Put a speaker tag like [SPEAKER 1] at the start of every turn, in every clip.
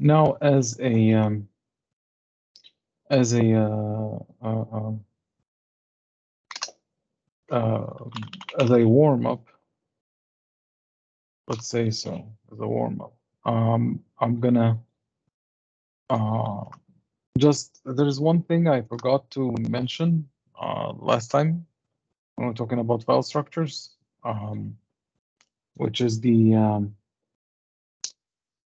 [SPEAKER 1] Now, as a warm up, let's say so, as a warm up, I'm gonna just, there's one thing I forgot to mention last time when we're talking about file structures, which is the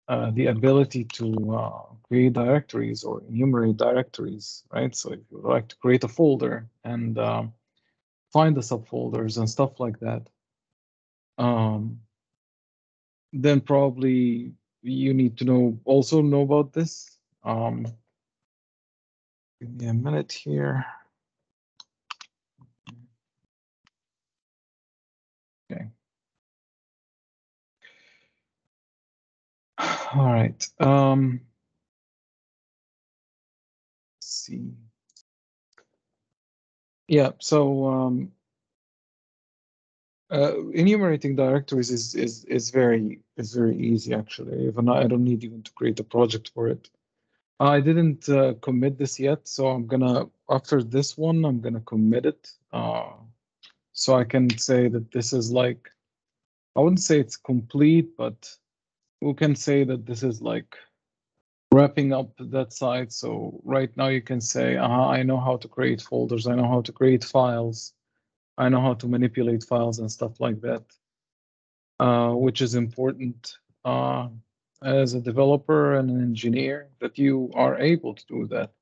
[SPEAKER 1] ability to create directories or enumerate directories, right? So if you would like to create a folder and find the subfolders and stuff like that, then probably you need to also know about this. Give me a minute here. Okay. All right. Let's see. Yeah. So enumerating directories is very easy actually. Even I don't need even to create a project for it. I didn't commit this yet, so I'm gonna, after this one, I'm gonna commit it. So I can say that this is like, I wouldn't say it's complete, but we can say that this is like wrapping up that side. So right now you can say, I know how to create folders, I know how to create files, I know how to manipulate files and stuff like that, which is important as a developer and an engineer, that you are able to do that.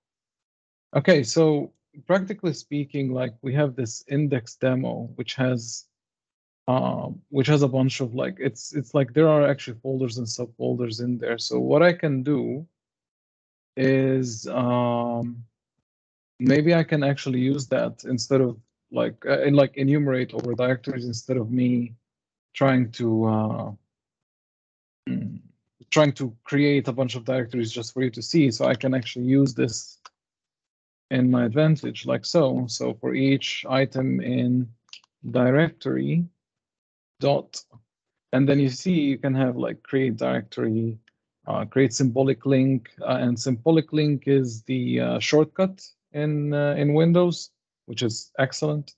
[SPEAKER 1] Okay, so practically speaking, like we have this index demo, which has a bunch of like, it's like there are actually folders and subfolders in there. So what I can do is maybe I can actually use that instead of like enumerate over directories, instead of me trying to create a bunch of directories just for you to see. So I can actually use this in my advantage, like so. So for each item in directory dot, and then you see you can have like create directory, create symbolic link, and symbolic link is the shortcut in Windows, which is excellent.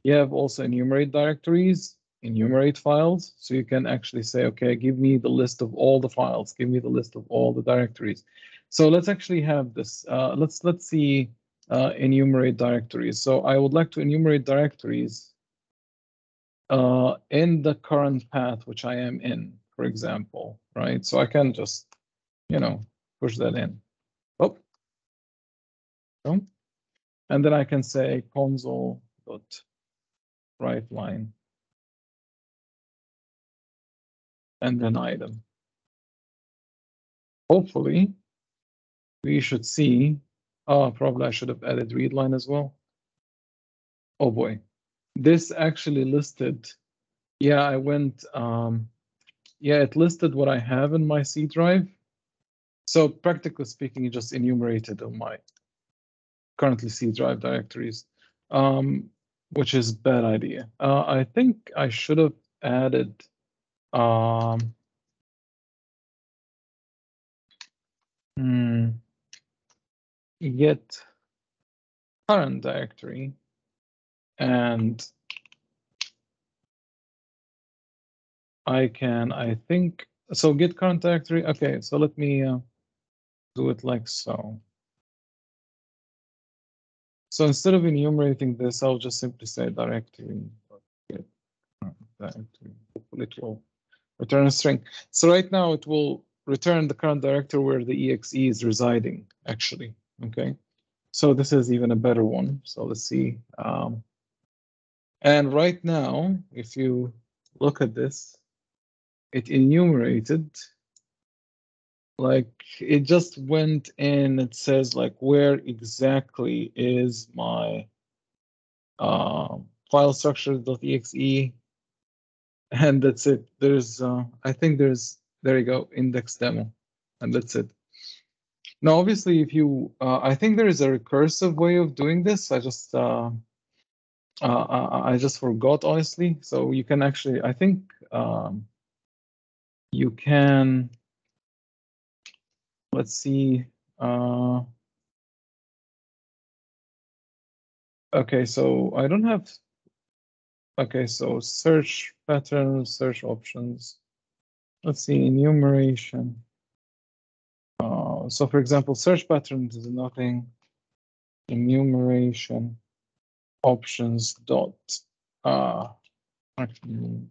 [SPEAKER 1] You have also enumerate directories, enumerate files, so you can actually say, okay, give me the list of all the files, give me the list of all the directories. So let's actually have this. Let's see enumerate directories. So I would like to enumerate directories in the current path which I am in, for example, right? So I can just, push that in. Oh, and then I can say console dot write line and then item. Hopefully, we should see. Oh, probably I should have added read line as well. Oh boy, this actually listed. Yeah, I went. Yeah, it listed what I have in my C drive. So practically speaking, it just enumerated on my currently C drive directories, which is a bad idea. I think I should have added get current directory, and I think, so get current directory. Okay, so let me do it like so. So instead of enumerating this, I'll just simply say directory. Get directory. Hopefully it will return a string. So right now it will return the current directory where the exe is residing, actually. Okay, so this is even a better one. So let's see. And right now, if you look at this, it enumerated, like it just went in, it says like where exactly is my file structure.exe, and that's it. There's I think there you go, index demo, and that's it. Now obviously if you I think there is a recursive way of doing this. I just forgot, honestly. So you can actually, I think you can let's see. Okay, so I don't have. Okay, so search patterns, search options. Let's see, enumeration. So for example, search patterns is nothing. Enumeration options dot actually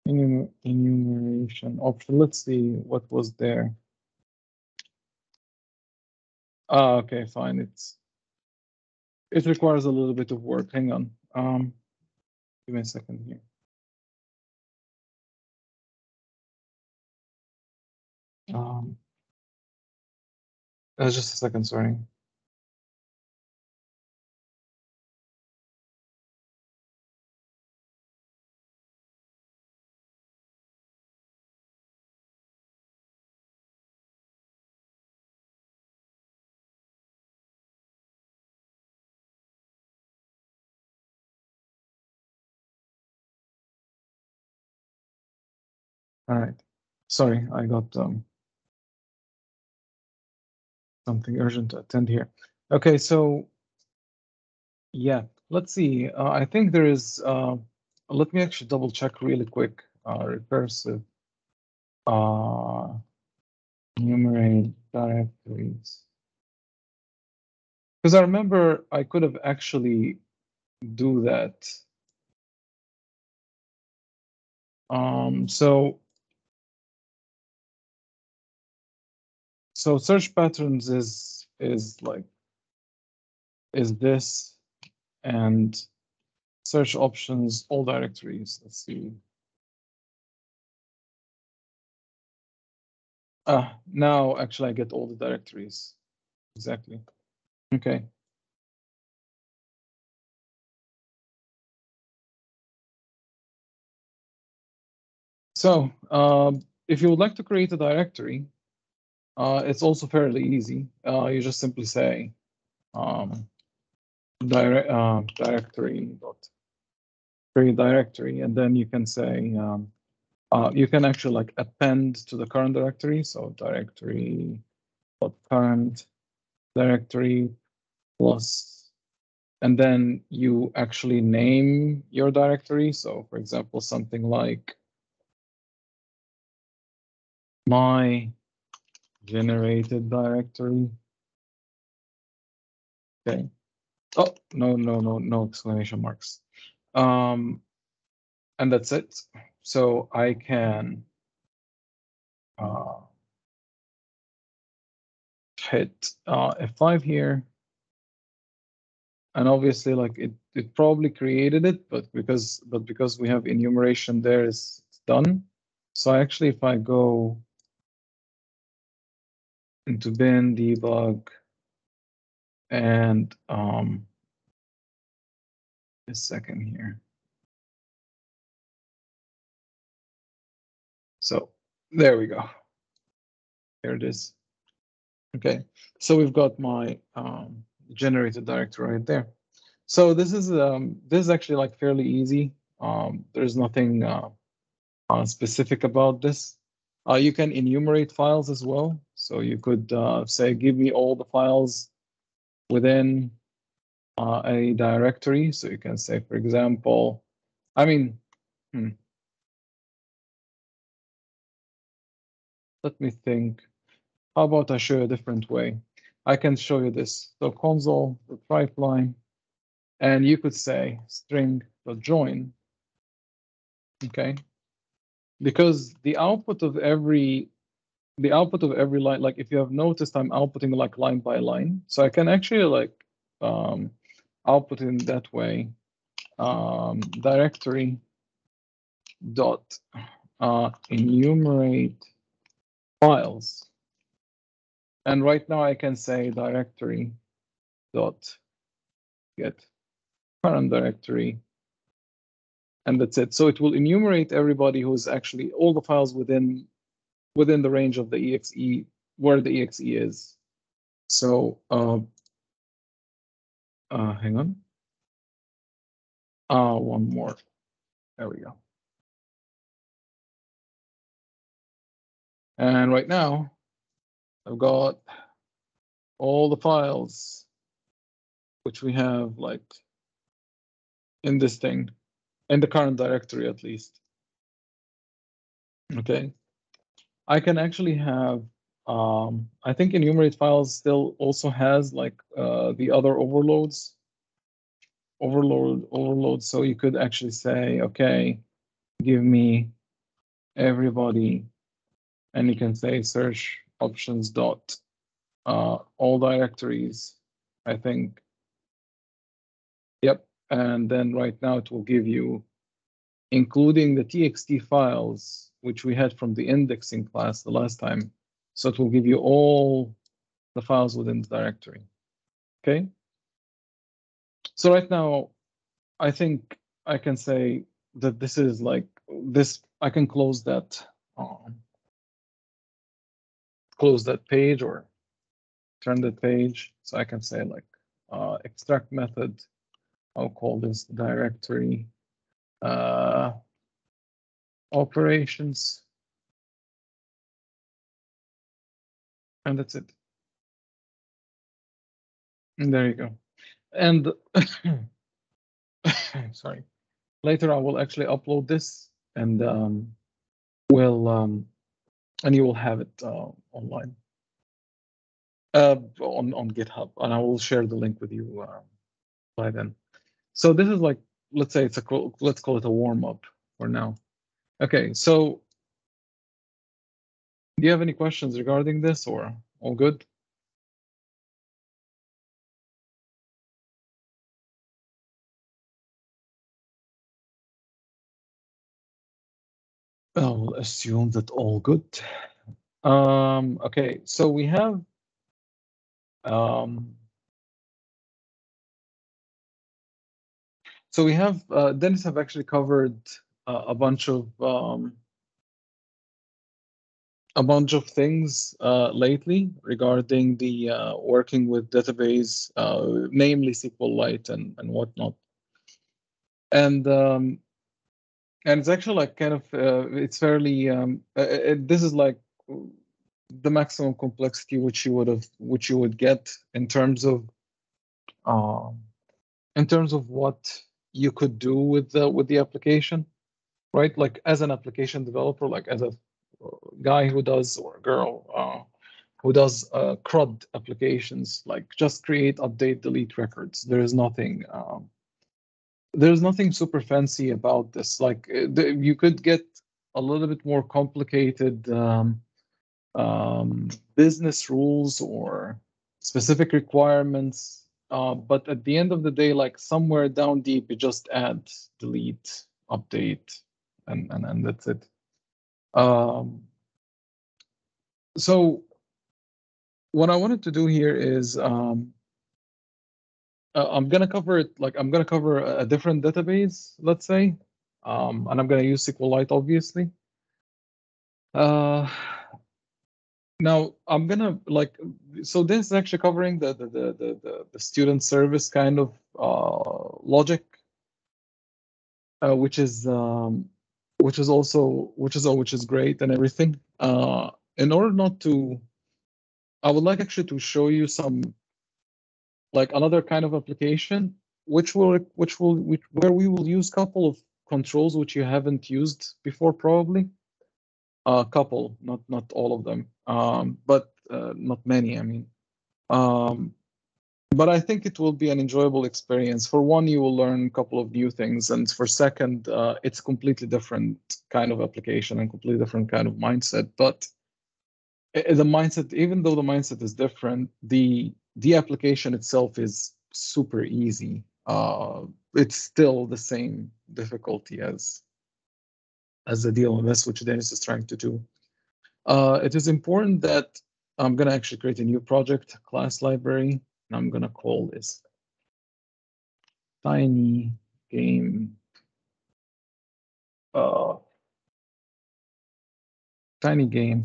[SPEAKER 1] enumeration option. Let's see what was there. Okay, fine. It requires a little bit of work. Hang on. Give me a second here. Just a second, sorry. All right. Sorry, I got something urgent to attend here. Okay, so yeah, let's see. I think there is, let me actually double check really quick. Recursive enumerate directories. Because I remember I could have actually do that. So search patterns is this, and search options all directories. Let's see. Now actually I get all the directories. Exactly. Okay. So if you would like to create a directory, it's also fairly easy. You just simply say directory dot create directory, and then you can say you can actually like append to the current directory. So directory dot current directory plus, and then you actually name your directory. So for example, something like my generated directory. Okay. Oh, no exclamation marks. And that's it. So I can hit F5 here. And obviously, like it probably created it, but because we have enumeration there, it's done. So actually, if I go into bin debug and a second here. So there we go. There it is. Okay, so we've got my generated directory right there. So this is actually like fairly easy. There's nothing specific about this. You can enumerate files as well. So you could say, give me all the files within a directory. So you can say, for example, I mean, let me think. How about I show you a different way? I can show you this. So console, the pipeline, and you could say string.join, okay? Because the output of every line, like if you have noticed, I'm outputting like line by line. So I can actually like output in that way. Directory dot enumerate files. And right now I can say directory dot get current directory, and that's it. So it will enumerate everybody who's actually all the files within the range of the exe, where the exe is. So hang on. One more. There we go. And right now, I've got all the files which we have like in this thing, in the current directory at least. Okay. I can actually have, I think enumerate files still also has like the other overloads. Overload. So you could actually say, okay, give me everybody, and you can say search options dot all directories, I think. Yep. And then right now it will give you, including the txt files, which we had from the indexing class the last time. So it will give you all the files within the directory. Okay. So right now, I think I can say that this is like this. I can close that page or turn that page. So I can say like extract method. I'll call this directory operations, and that's it. And there you go. And sorry. Later I will actually upload this, and will and you will have it online on GitHub, and I will share the link with you by then. So this is like, let's say it's let's call it a warm up for now. Okay, so do you have any questions regarding this, or all good? I'll assume that all good. Okay, so we have Dennis have actually covered a bunch of things lately regarding the working with database, namely SQLite and whatnot. And it's actually like kind of it's fairly this is like the maximum complexity which you would get in terms of what you could do with the application, right? Like as an application developer, like as a guy who does, or a girl who does CRUD applications, like just create, update, delete records. There's nothing super fancy about this. Like you could get a little bit more complicated business rules or specific requirements, but at the end of the day, like somewhere down deep, you just add, delete, update, and that's it. So what I wanted to do here is I'm gonna cover it, like I'm gonna cover a different database, let's say, and I'm gonna use SQLite, obviously. Now I'm gonna like, so this is actually covering the student service kind of logic, which is great and everything. In order not to, I would like actually to show you some, like another kind of application, where we will use a couple of controls which you haven't used before, probably. A couple, not all of them, but not many, I mean. But I think it will be an enjoyable experience. For one, you will learn a couple of new things, and for second, it's completely different kind of application and completely different kind of mindset. But the mindset, even though the mindset is different, the application itself is super easy. It's still the same difficulty as the DLMS, which Dennis is trying to do. It is important that I'm going to actually create a new project, class library, and I'm going to call this tiny game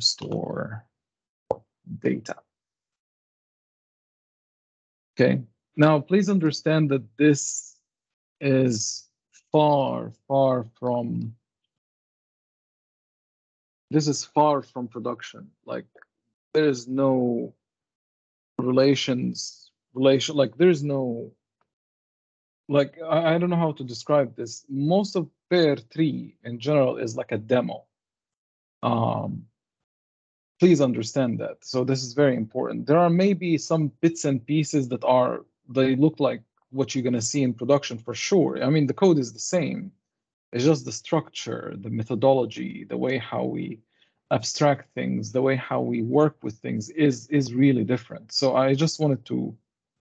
[SPEAKER 1] store data. Okay. Now, please understand that this is far from production. Like there is no relation, like there's no, like I don't know how to describe this. Most of Pair 3 in general is like a demo. Please understand that. So this is very important. There are maybe some bits and pieces that they look like what you're gonna see in production for sure. I mean, the code is the same. It's just the structure, the methodology, the way how we abstract things, the way how we work with things is really different. So I just wanted to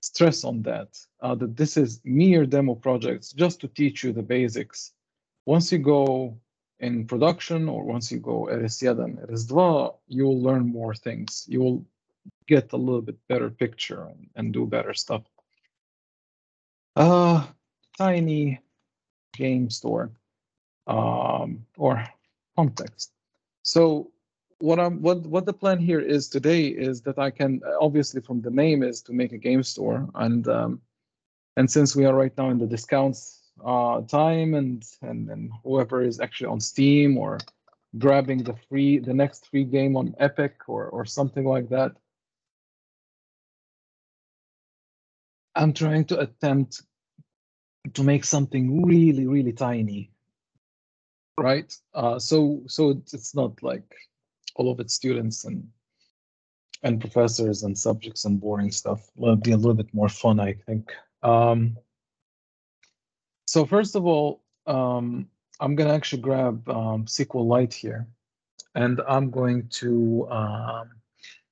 [SPEAKER 1] stress on that, that this is mere demo projects just to teach you the basics. Once you go in production or once you go RS1, RS2, you will learn more things. You will get a little bit better picture and do better stuff. Tiny game store or context. So what the plan here is today is that I can, obviously from the name is to make a game store, and since we are right now in the discounts time, and whoever is actually on Steam or grabbing the next free game on Epic or something like that, I'm trying to attempt to make something really, really tiny, right? So it's not like all of its students and professors and subjects and boring stuff. It'll be a little bit more fun, I think. So first of all, I'm gonna actually grab SQLite here, and I'm going to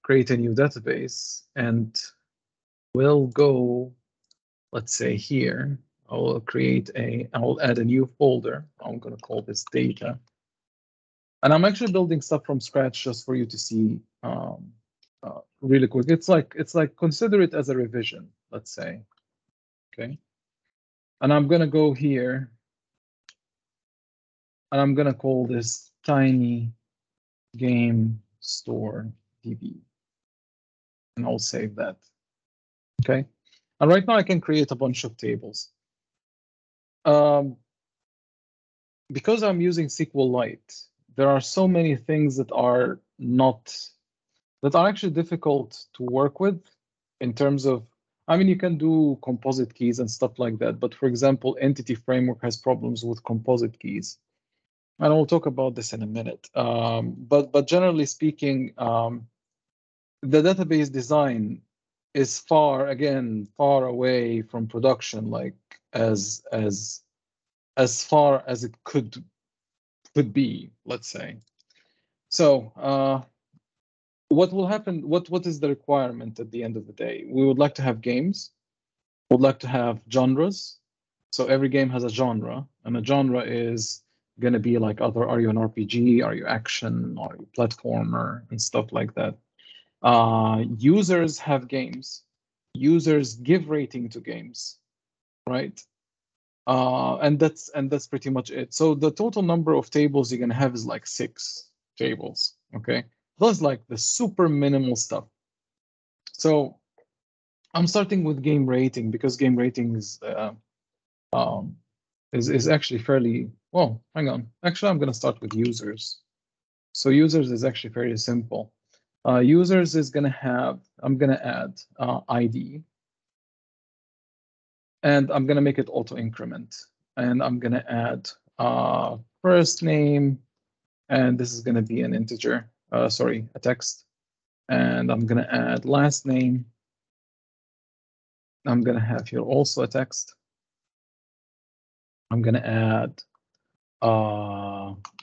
[SPEAKER 1] create a new database, and we'll go, let's say here, I will add a new folder. I'm gonna call this data. And I'm actually building stuff from scratch just for you to see really quick. It's like consider it as a revision, let's say. Okay. And I'm gonna go here and I'm gonna call this tiny game store DB. And I'll save that. Okay. And right now I can create a bunch of tables. Because I'm using SQLite, there are so many things that are actually difficult to work with in terms of, I mean, you can do composite keys and stuff like that, but for example, Entity Framework has problems with composite keys. And we'll talk about this in a minute. But generally speaking, the database design is far away from production, like as far as it could be, let's say. So what will happen? What is the requirement at the end of the day? We would like to have games. We'd like to have genres. So every game has a genre, and a genre is going to be like are you an RPG? Are you action? Are you platformer? And stuff like that. Users have games. Users give rating to games, right? And that's pretty much it. So the total number of tables you're going to have is like 6 tables. Okay, that's like the super minimal stuff. So I'm starting with game rating because game rating is actually fairly well. Hang on, actually I'm going to start with users. So users is actually fairly simple. Users is going to have, I'm going to add ID, and I'm going to make it auto increment, and I'm going to add first name, and this is going to be an integer, sorry, a text, and I'm going to add last name. I'm going to have here also a text. I'm going to add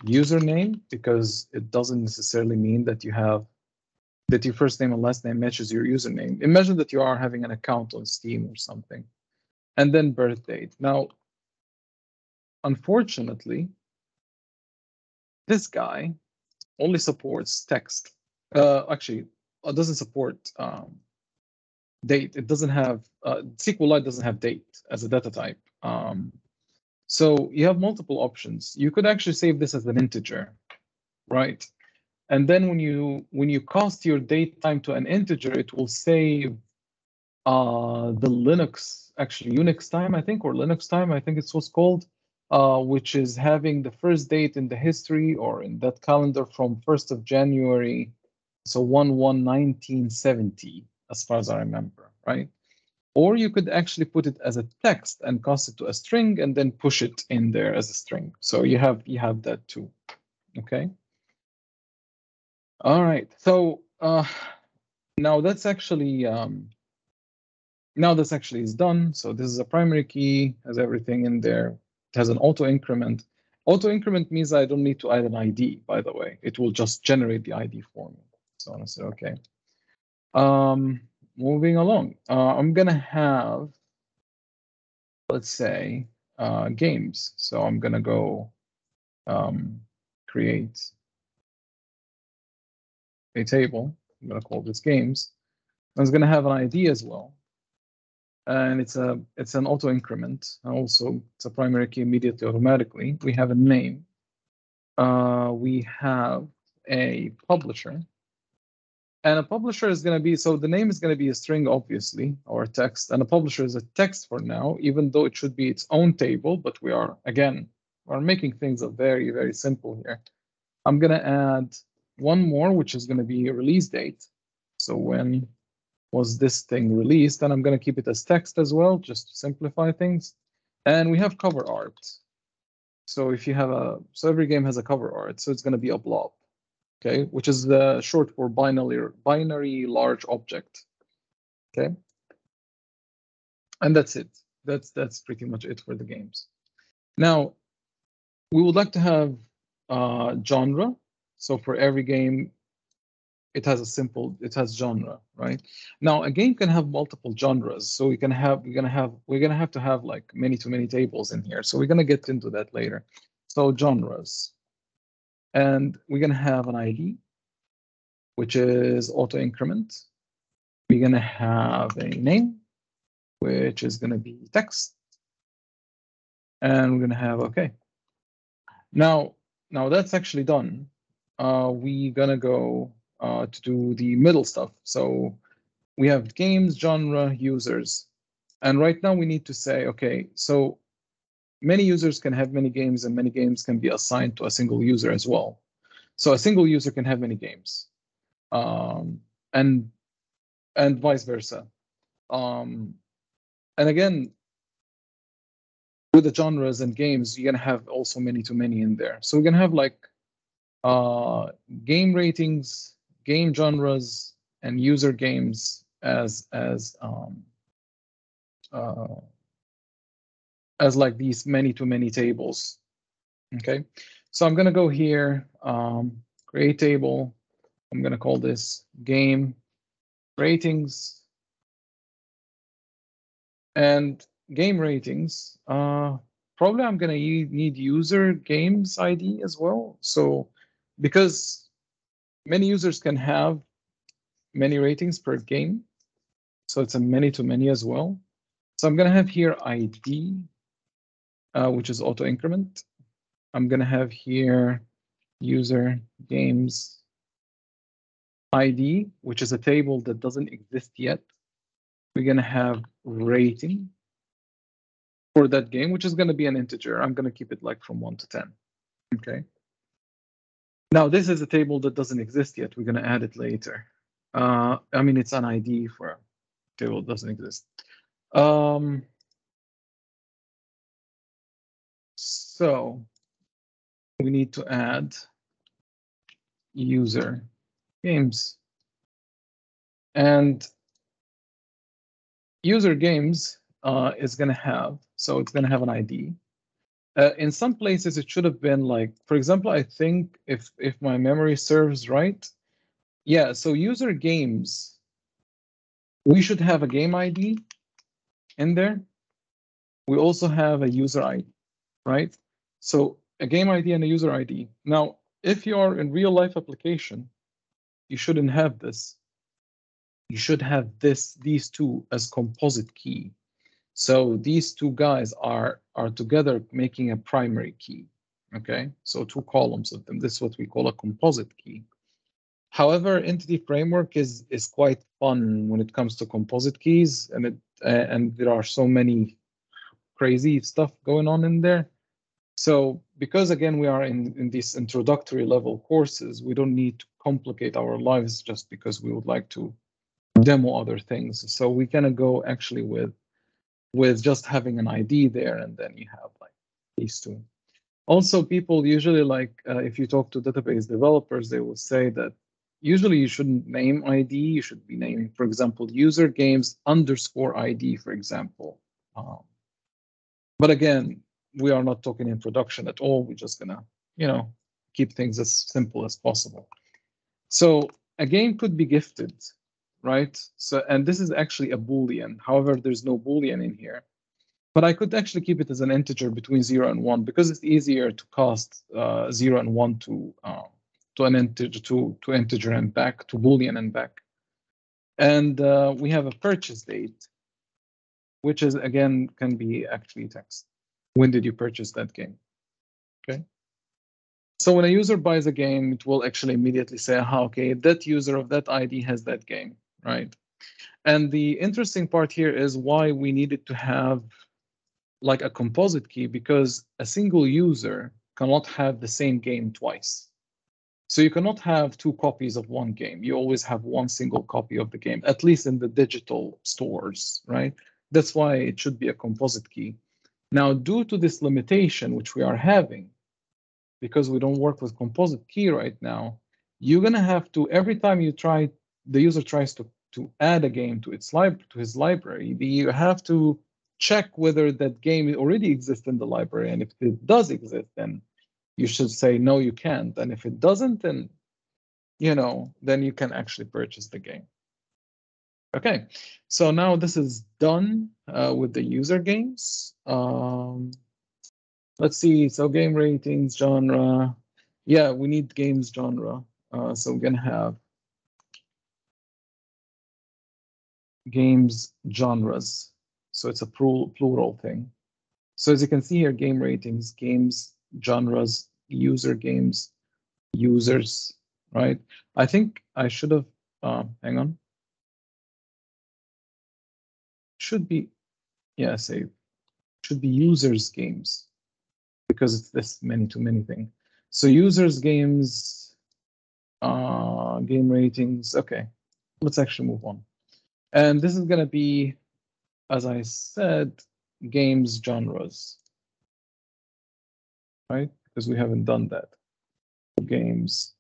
[SPEAKER 1] username because it doesn't necessarily mean that your first name and last name matches your username. Imagine that you are having an account on Steam or something. And then birth date. Now, unfortunately, this guy only supports text. Actually, it doesn't support date. It doesn't have, SQLite doesn't have date as a data type. So you have multiple options. You could actually save this as an integer, right? And then when you cast your date time to an integer, it will save the Unix time, I think, or Linux time, I think it's what's called, which is having the first date in the history or in that calendar from 1st of January So 111970, as far as I remember, right? Or you could actually put it as a text and cast it to a string and then push it in there as a string. So you have that too. Okay. All right. So now that's actually is done. So this is a primary key, has everything in there. It has an auto increment. Auto increment means I don't need to add an ID, by the way. It will just generate the ID for me. So I say, okay. Moving along. I'm gonna have, let's say, games. So I'm gonna go create a table. I'm gonna call this games. It's gonna have an ID as well. And it's an auto increment. Also, it's a primary key immediately automatically. We have a name. We have a publisher. And a publisher is going to be, so the name is going to be a string, obviously, or a text. And a publisher is a text for now, even though it should be its own table. But we are, again, we're making things very, very simple here. I'm going to add one more, which is going to be a release date. So when was this thing released? And I'm going to keep it as text as well, just to simplify things. And we have cover art. So if you have so every game has a cover art. So it's going to be a blob. Okay, which is the short for binary large object. Okay, and that's it. That's pretty much it for the games. Now, we would like to have genre. So for every game, it has genre, right? Now a game can have multiple genres. So we're gonna have to have like many tables in here. So we're gonna get into that later. So genres, and we're gonna have an ID, which is auto increment. We're going to have a name, which is going to be text. And we're going to have, okay. Now that's actually done. We're going to go to do the middle stuff. So we have games, genre, users. And right now we need to say, okay, so many users can have many games and many games can be assigned to a single user as well. So a single user can have many games. And vice versa. And again, with the genres and games, you're gonna have also many in there. So we're gonna have like game ratings, game genres, and user games as like these many tables. Okay, so I'm gonna go here, create table. I'm gonna call this game ratings. And game ratings, probably I'm gonna need user games ID as well. So because many users can have many ratings per game, so it's a many as well. So I'm gonna have here ID, which is auto increment. I'm gonna have here user games ID, which is a table that doesn't exist yet. We're gonna have rating for that game, which is going to be an integer. I'm going to keep it like from 1 to 10. Okay. Now this is a table that doesn't exist yet. We're going to add it later. I mean, it's an ID for a table that doesn't exist. So we need to add user games. And user games is going to have, so it's going to have an ID. In some places, it should have been like, for example, I think if my memory serves right, yeah, so user games, we should have a game ID in there. We also have a user ID, right? So a game ID and a user ID. Now, if you are in real life application, you shouldn't have this. You should have these two as composite key. So these two guys are together making a primary key. Okay, so two columns of them. This is what we call a composite key. However, Entity Framework is quite fun when it comes to composite keys, and there are so many crazy stuff going on in there. So because again we are in these introductory level courses, we don't need to complicate our lives just because we would like to demo other things. So we kind of go actually with just having an ID there, and then you have like these two. Also, people usually like if you talk to database developers, they will say that usually you shouldn't name ID. You should be naming, for example, user games underscore ID, for example. But again, we are not talking in production at all. We're just gonna, keep things as simple as possible. So a game could be gifted, right? So, and this is actually a Boolean. However, there's no Boolean in here. But I could actually keep it as an integer between 0 and 1 because it's easier to cast 0 and 1 to an integer to integer and back to Boolean and back. And we have a purchase date, which is again can be actually text. When did you purchase that game? Okay. So when a user buys a game, it will actually immediately say, okay, that user of that ID has that game, right? And the interesting part here is why we needed to have like a composite key, because a single user cannot have the same game twice. So you cannot have two copies of one game. You always have one single copy of the game, at least in the digital stores, right? That's why it should be a composite key. Now, due to this limitation, which we are having, because we don't work with composite key right now, you're gonna have to, every time you try, the user tries to add a game to his library, you have to check whether that game already exists in the library. And if it does exist, then you should say, no, you can't. And if it doesn't, then, then you can actually purchase the game. Okay, so now this is done with the user games. Let's see, so game ratings, genre. Yeah, we need games genre. So we're gonna have games genres. So it's a plural thing. So as you can see here, game ratings, games, genres, user games, users, right? I think I should have, hang on. Should be, yeah, save. Should be users games because it's this too many thing. So users games, game ratings. Okay, let's actually move on. And this is gonna be, as I said, games genres, right? Because we haven't done that. Games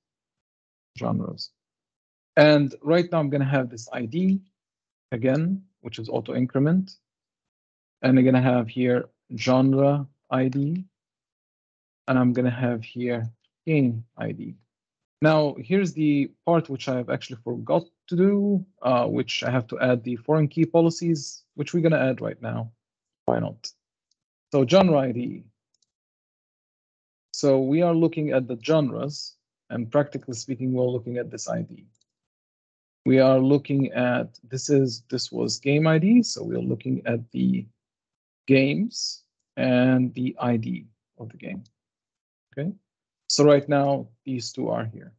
[SPEAKER 1] genres. And right now I'm gonna have this ID again, which is auto increment. And I'm gonna have here genre ID. And I'm gonna have here game ID. Now, here's the part which I've actually forgot to do, which I have to add the foreign key policies, which we're gonna add right now. Why not? So genre ID. So we are looking at the genres, and practically speaking, we're looking at this ID. We are looking at, this was game ID, so we're looking at the games and the ID of the game, okay? So right now, these two are here.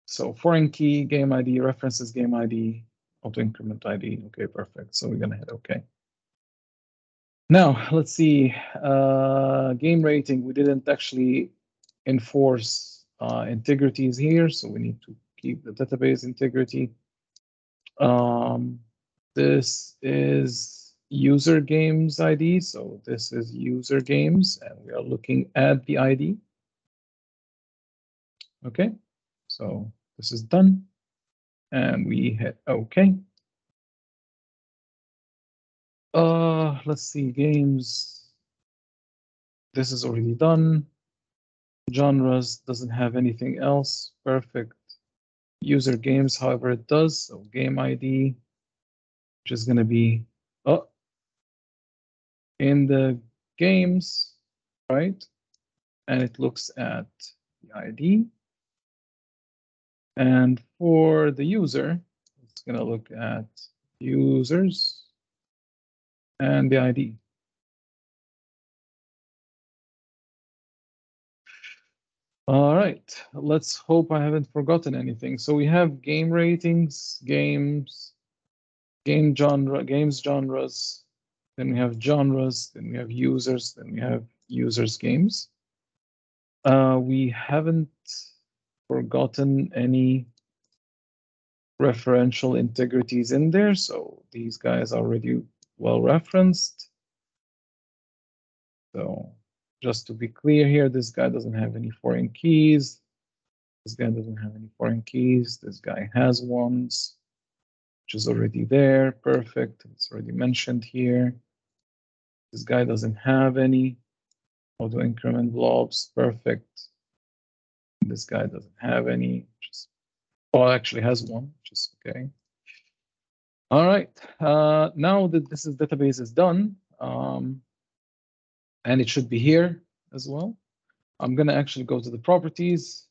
[SPEAKER 1] So foreign key, game ID, references, game ID, auto increment ID, okay, perfect. So we're gonna hit okay. Now, let's see, game rating, we didn't actually enforce integrities here, so we need to keep the database integrity. This is user games ID, so this is user games, and we are looking at the ID. Okay, so this is done, and we hit OK. Let's see, games. This is already done. Genres doesn't have anything else. Perfect. User games, however, it does. So game ID, which is going to be in the games, right? And it looks at the ID. And for the user, it's going to look at users and the ID. All right, let's hope I haven't forgotten anything. So we have game ratings, games, game genre, games genres, then we have genres, then we have users, then we have users games. We haven't forgotten any referential integrities in there, so these guys are already well referenced. So just to be clear here, this guy doesn't have any foreign keys. This guy doesn't have any foreign keys. This guy has ones, which is already there. Perfect. It's already mentioned here. This guy doesn't have any auto increment blobs. Perfect. This guy doesn't have any. Actually has one, which is okay. All right. Now that this database is done, and it should be here as well, I'm going to actually go to the properties.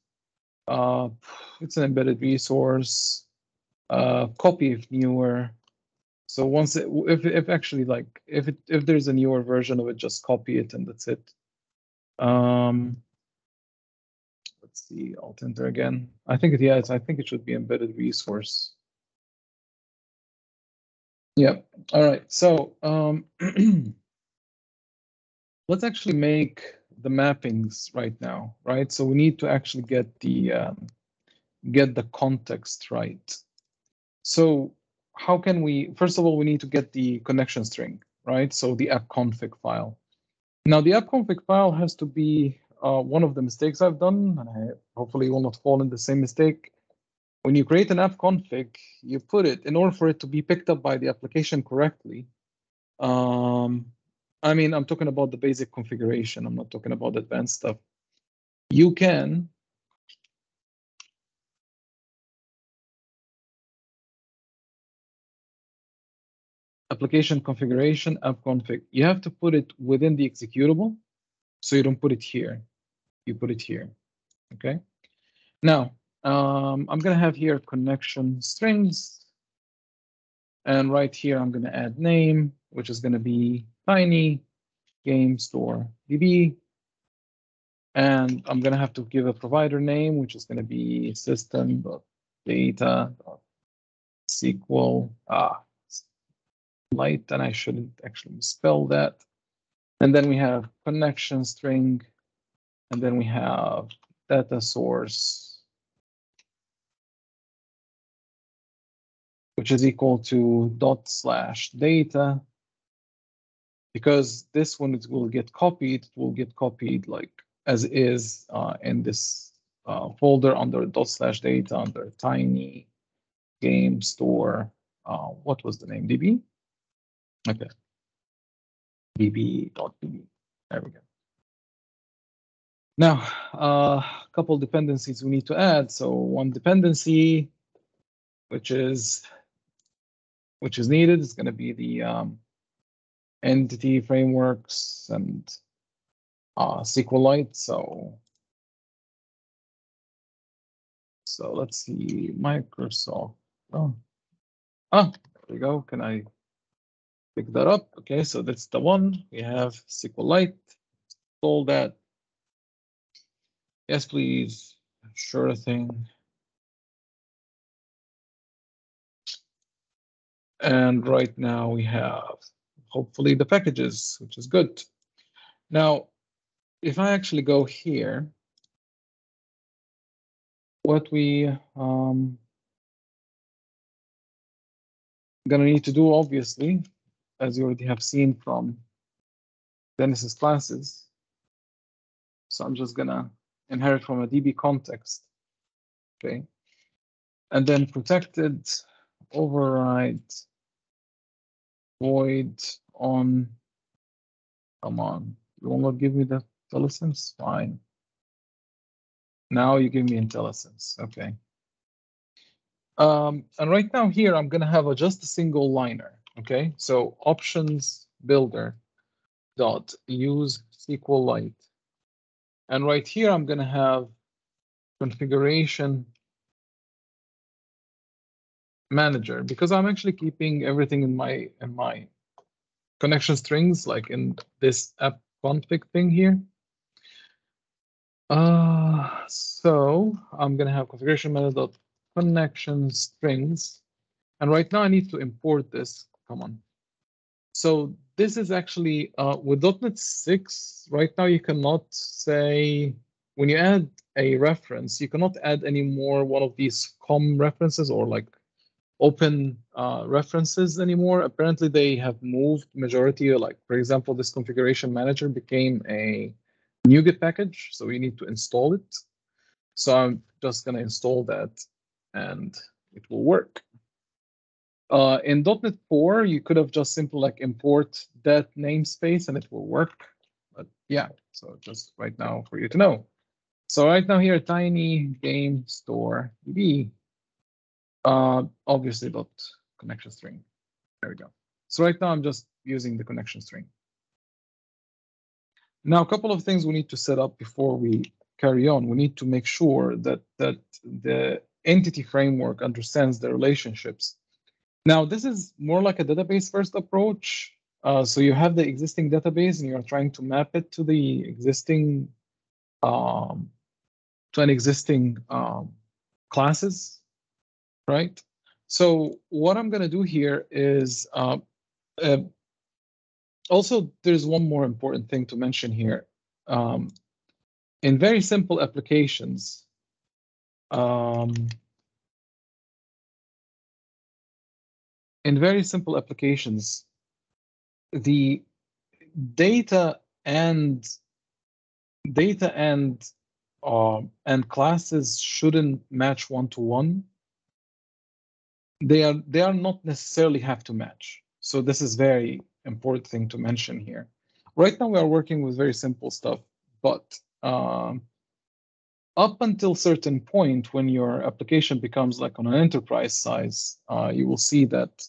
[SPEAKER 1] It's an embedded resource. Copy if newer. So once if actually like if there's a newer version of it, just copy it and that's it. Let's see, Alt Enter again. I think it should be embedded resource. Yeah. All right. So let's actually make the mappings right now, right? So we need to actually get the context right. So how can we? First of all, we need to get the connection string, right? So the app config file. Now the app config file has to be one of the mistakes I've done, and I hopefully will not fall in the same mistake. When you create an app config, you put it in order for it to be picked up by the application correctly. I mean, I'm talking about the basic configuration. I'm not talking about advanced stuff. You can application configuration app config. You have to put it within the executable, so you don't put it here. You put it here. Okay. Now I'm going to have here connection strings, and right here I'm going to add name, which is going to be tiny game store DB. And I'm going to have to give a provider name, which is going to be system.data.sql light, and I shouldn't actually spell that. And then we have connection string, and then we have data source, which is equal to ./data. Because this one will get copied, it will get copied like as is in this folder under ./data under tiny game store. What was the name? DB? Okay. db.db. There we go. Now, a couple dependencies we need to add. So one dependency, which is needed, is going to be the entity frameworks and SQLite. So let's see, Microsoft. There we go. Can I pick that up? Okay, so that's the one. We have SQLite. Install that. Yes, please. Sure thing. And right now we have hopefully the packages, which is good. Now, if I actually go here, what we gonna need to do, obviously, as you already have seen from Dennis's classes. So I'm just gonna inherit from a DB context, okay? And then protected override void on, come on, you will not give me the IntelliSense? Fine. Now you give me IntelliSense, okay. And right now here, I'm gonna have just a single liner, okay? So options builder dot use SQLite. And right here, I'm gonna have configuration manager, because I'm actually keeping everything in my connection strings, like in this app config thing here. So I'm gonna have configuration manager connection strings, and right now I need to import this. Come on. So this is actually with .NET 6 right now. You cannot say when you add a reference, you cannot add any more one of these COM references or like open references anymore. Apparently, they have moved majority. Like for example, this configuration manager became a NuGet package, so you need to install it. So I'm just gonna install that, and it will work. In .NET 4, you could have just simply like import that namespace and it will work. But yeah, so just right now for you to know. So right now here, tiny game store DB, obviously dot connection string. There we go. So right now I'm just using the connection string. Now, a couple of things we need to set up before we carry on. We need to make sure that the entity framework understands the relationships. Now, this is more like a database first approach. So you have the existing database and you're trying to map it to the existing classes, right? So what I'm going to do here is also there's one more important thing to mention here. In very simple applications, the data and classes shouldn't match one-to-one. They are not necessarily have to match. So this is very important thing to mention here. Right now we are working with very simple stuff, but up until certain point when your application becomes like on an enterprise size, you will see that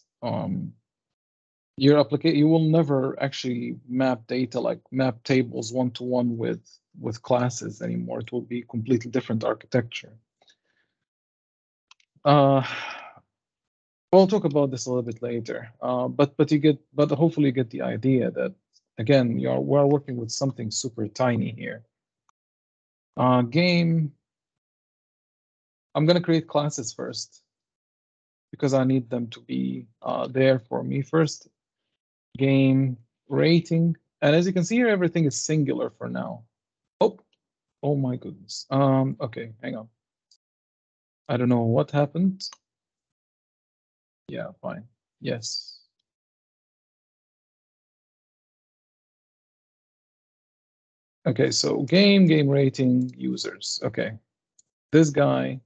[SPEAKER 1] your application, you will never actually map data like map tables one-to-one with classes anymore. It will be completely different architecture. We'll talk about this a little bit later, but hopefully you get the idea that again we're working with something super tiny here. Game. I'm gonna create classes first because I need them to be there for me first. Game rating, and as you can see here, everything is singular for now. Oh my goodness. Okay, hang on. I don't know what happened. Yeah, fine. Yes. Okay, so game rating users. Okay, this guy.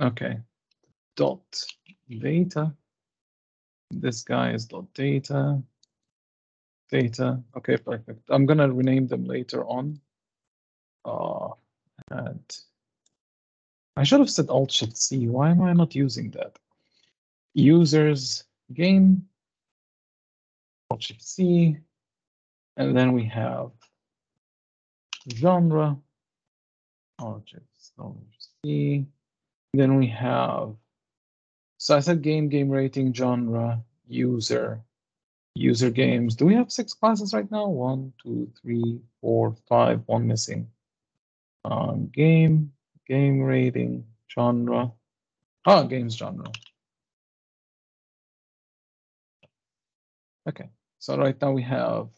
[SPEAKER 1] Okay, dot data. This guy is dot data. Okay, perfect. I'm gonna rename them later on. And I should have said Alt-Shift-C. Why am I not using that? Users game, Alt-Shift-C, and then we have genre, Alt-Shift-C. Then we have, so I said game rating, genre, user games. Do we have 6 classes right now? 1, 2, 3, 4, 5, 1 missing. Game rating, genre. Games genre. Okay, so right now we have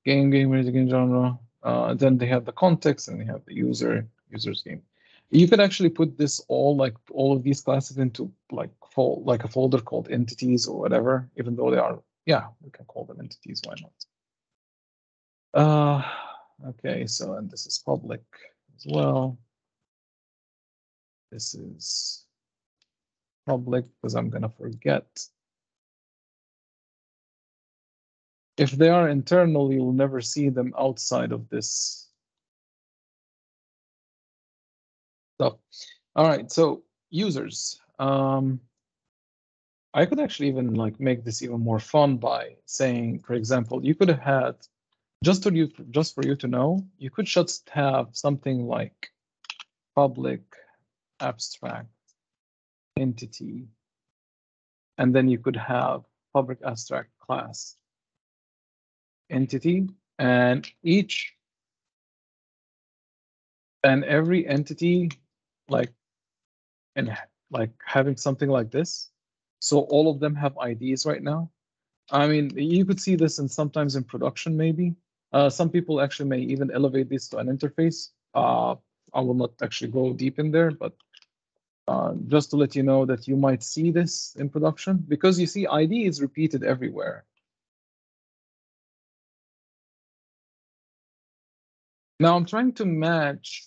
[SPEAKER 1] game rating, game genre. Then they have the context and they have the user's game. You could actually put this all of these classes into like a folder called entities or whatever, even though they are, yeah, we can call them entities, why not? Okay, so and this is public as well. This is public because I'm gonna forget. If they are internal, you will never see them outside of this stuff. All right, so users. I could actually even like make this even more fun by saying, for example, you could have had just for you to know, you could just have something like public abstract entity, and then you could have public abstract class entity, and every entity like having something like this. So all of them have IDs right now. I mean, you could see this sometimes in production, maybe. Some people actually may even elevate this to an interface. I will not actually go deep in there, but just to let you know that you might see this in production, because you see ID is repeated everywhere. Now I'm trying to match.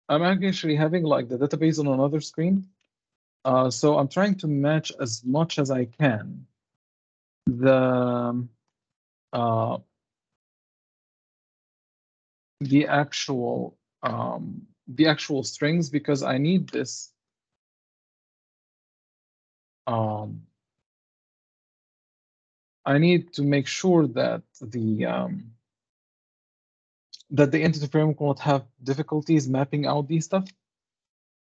[SPEAKER 1] I'm actually having like the database on another screen. So I'm trying to match as much as I can the uh, the actual strings, because I need this. I need to make sure that the entity framework won't have difficulties mapping out these stuff.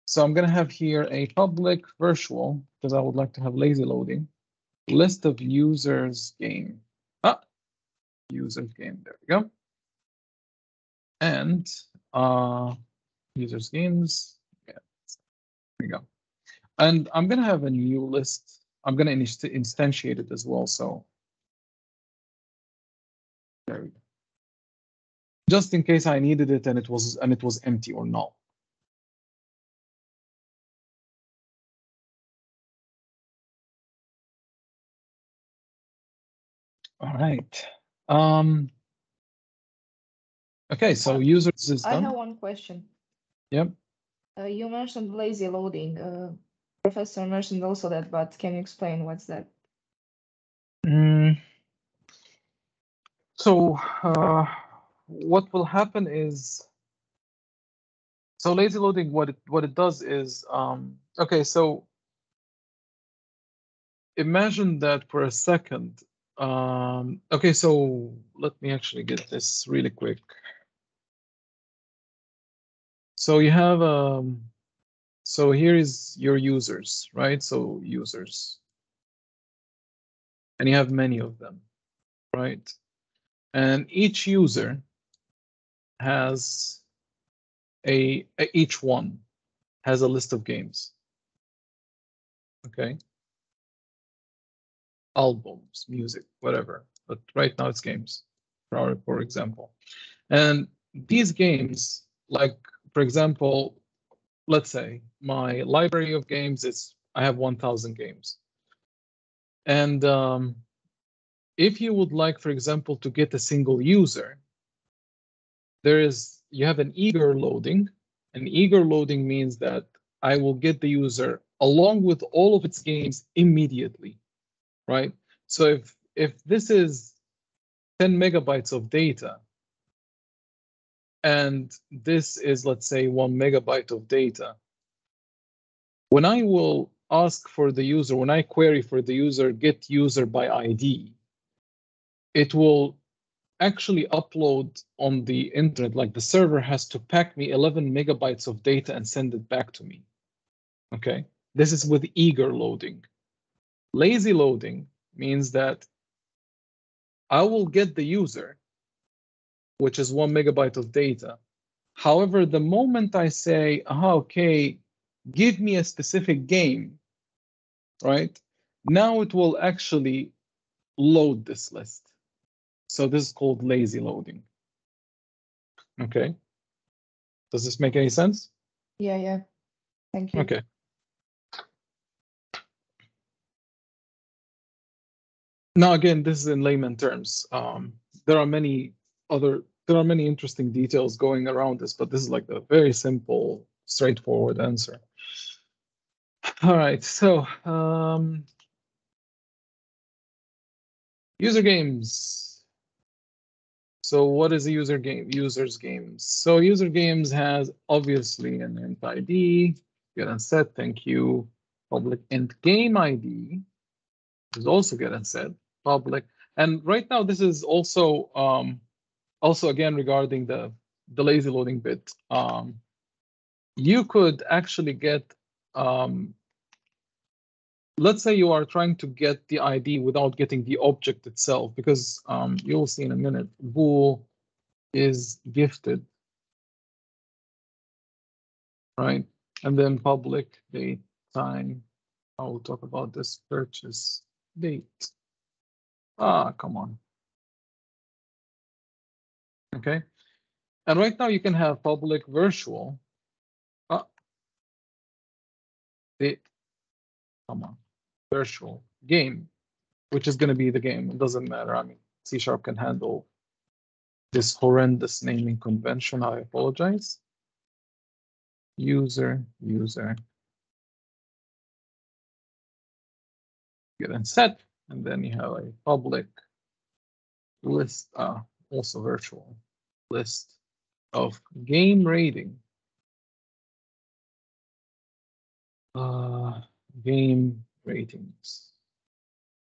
[SPEAKER 1] So I'm going to have here a public virtual, because I would like to have lazy loading, list of users game. Users game, there we go. And users games, yeah, there we go. And I'm going to have a new list. I'm going to instantiate it as well. So there we go. Just in case I needed it and it was empty or null. All right. Okay, so users is done.
[SPEAKER 2] I have one question.
[SPEAKER 1] Yep.
[SPEAKER 2] You mentioned lazy loading. Professor mentioned also that, but can you explain what's that?
[SPEAKER 1] So what will happen is, so lazy loading, what it does is, okay, so imagine that for a second. Okay, so let me actually get this really quick. So you have so here is your users, right? So users, and you have many of them, right? And each user has each one has a list of games. Okay. Albums, music, whatever. But right now it's games, for example. And these games, like, for example, let's say my library of games is, I have 1,000 games. And if you would like, for example, to get a single user, you have an eager loading. An eager loading means that I will get the user along with all of its games immediately, right? So if this is 10 megabytes of data, and this is, let's say, 1 megabyte of data, when I will ask for the user, when I query for the user, get user by ID, it will actually upload on the internet, like the server has to pack me 11 megabytes of data and send it back to me. Okay, this is with eager loading. Lazy loading means that I will get the user, which is 1 megabyte of data. However, the moment I say, okay, give me a specific game, right? Now it will actually load this list. So this is called lazy loading. Okay. Does this make any sense?
[SPEAKER 2] Yeah. Thank you.
[SPEAKER 1] Okay. Now, again, this is in layman terms. There are many interesting details going around this, but this is like the very simple, straightforward answer. All right, so user games. So what is a user game? Users games. So user games has obviously an int ID, get and set, thank you. Public int game ID is also get and set, public. And right now this is also again regarding the lazy loading bit. You could actually get let's say you are trying to get the ID without getting the object itself, because you'll see in a minute, bool is gifted, right? And then public date time. I will talk about this purchase date. Come on. Okay. And right now you can have public virtual. Come on. Virtual game, which is going to be the game. It doesn't matter. I mean, C# can handle this horrendous naming convention. I apologize. User. Get and set, and then you have a public list, also virtual list of game rating. Game ratings.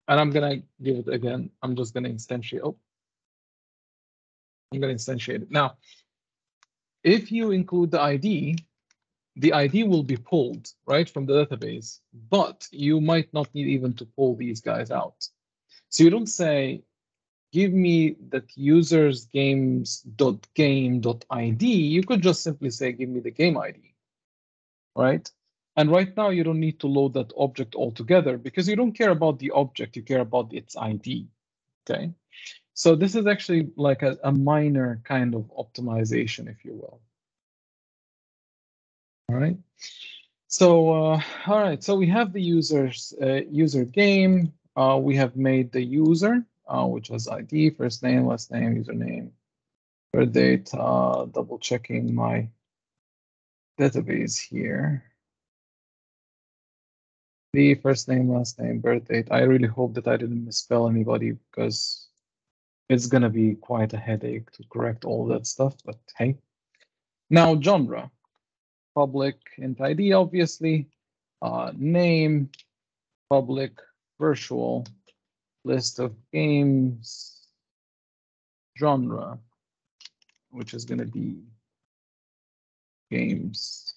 [SPEAKER 1] And I'm gonna give it again. I'm just gonna instantiate. Oh, I'm gonna instantiate it. Now, if you include the ID will be pulled right from the database, but you might not need even to pull these guys out. So you don't say, give me that user's games.game.id. You could just simply say, give me the game ID, right? And right now you don't need to load that object altogether because you don't care about the object, you care about its ID, okay? So this is actually like a minor kind of optimization, if you will. All right. So, all right. So we have the user game. We have made the user, which has ID, first name, last name, username, birth date. Double checking my database here. The first name, last name, birth date. I really hope that I didn't misspell anybody because it's gonna be quite a headache to correct all that stuff. But hey, now genre. Public int ID, obviously, name, public, virtual, list of games, genre, which is going to be games,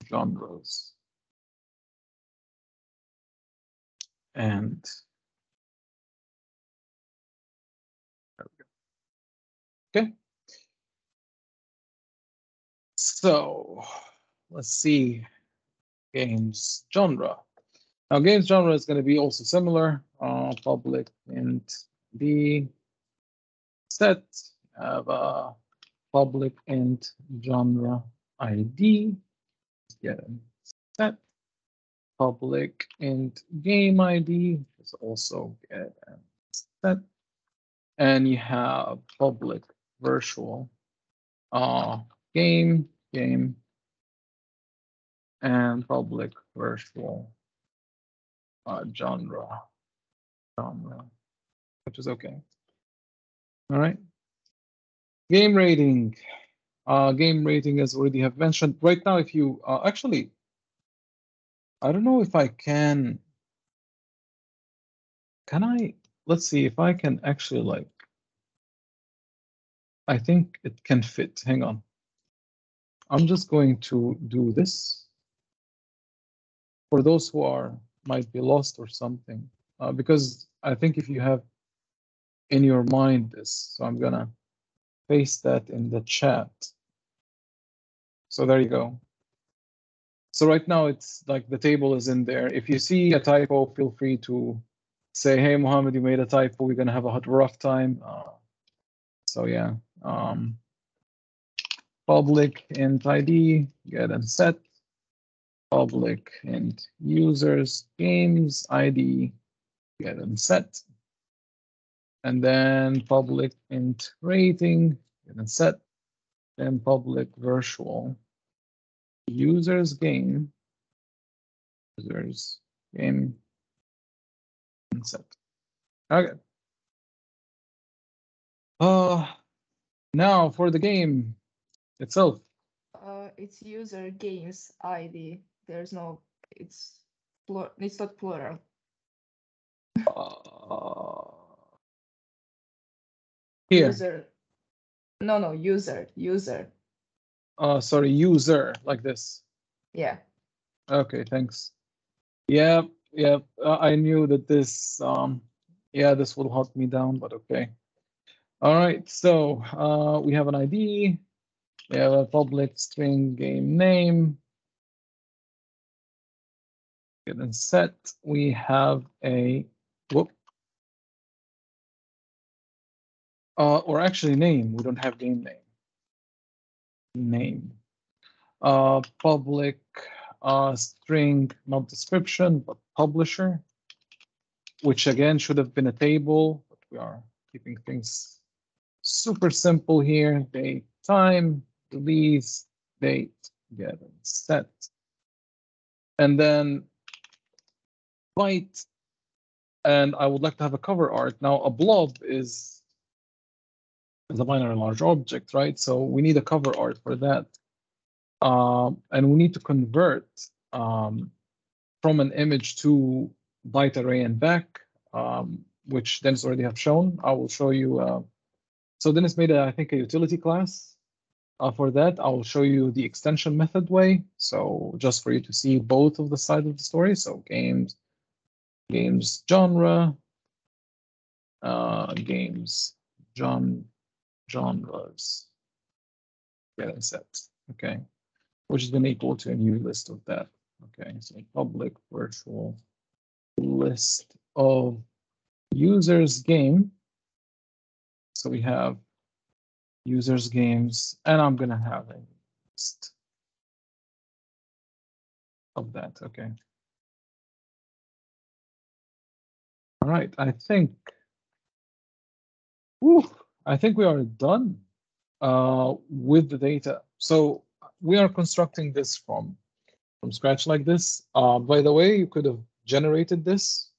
[SPEAKER 1] genres, and there we go. Okay. So let's see, games genre. Now, games genre is going to be also similar. Public int d set, have a public int genre ID, get set. Public int game ID is also get and set. And you have public virtual game, and public virtual genre, which is okay. All right. Game rating. Game rating, as already have mentioned. Right now, if you actually, I don't know if I can I, let's see if I can actually like, I think it can fit. Hang on. I'm just going to do this for those who might be lost or something, because I think if you have in your mind this, so I'm gonna paste that in the chat. So there you go. So right now it's like the table is in there. If you see a typo, feel free to say, hey, Mohammed, you made a typo. We're gonna have a rough time. So yeah, public int ID, get and set. Public int users games ID, get and set. And then public int rating, get and set. Then public virtual users game, and set. Okay. Now for the game itself.
[SPEAKER 2] It's user games ID. There's no. It's not plural.
[SPEAKER 1] Here.
[SPEAKER 2] User. No, user.
[SPEAKER 1] Sorry, user, like this.
[SPEAKER 2] Yeah.
[SPEAKER 1] Okay, thanks. Yeah. I knew that this, yeah, this will hunt me down, but okay. All right, so we have an ID. We have a public string game name. Get and set. We have a, whoop. or actually name. We don't have game name. Name. Public string, not description, but publisher, which again should have been a table, but we are keeping things super simple here. Date, time, release, date, get and set. And then byte. And I would like to have a cover art. Now a blob is a binary large object, right? So we need a cover art for that. And we need to convert from an image to byte array and back, which Dennis already have shown. I will show you. So Dennis made, I think, a utility class for that. I will show you the extension method way. So just for you to see both of the sides of the story. So games genre, games genres, get and set. Okay, which is going to equal to a new list of that. Okay, so public virtual list of users game. So we have users games, and I'm going to have a list of that. Okay. All right, I think we are done with the data. So we are constructing this from scratch like this. By the way, you could have generated this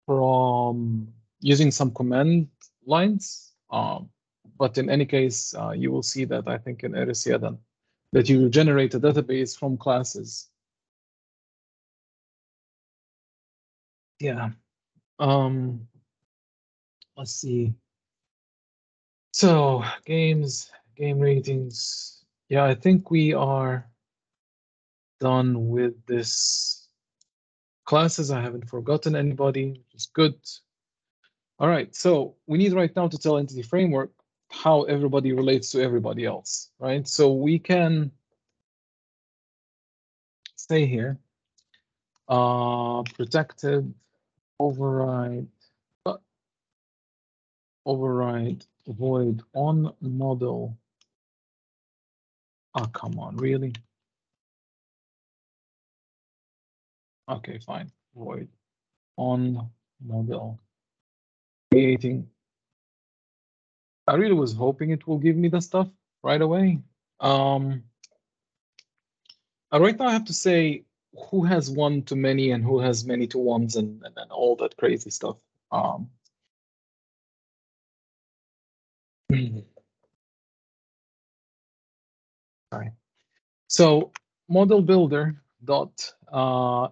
[SPEAKER 1] from using some command lines. But in any case, you will see that I think in Eris7 that you generate a database from classes. Yeah. Let's see. So games, game ratings. Yeah, I think we are done with this classes. I haven't forgotten anybody, which is good. All right, so we need right now to tell Entity Framework how everybody relates to everybody else, right? So we can say here, protected override void on model. Oh, come on, really? Okay, fine. Void on model creating. I really was hoping it will give me the stuff right away. Right now I have to say who has one to many and who has many to ones and all that crazy stuff. Sorry. So model builder dot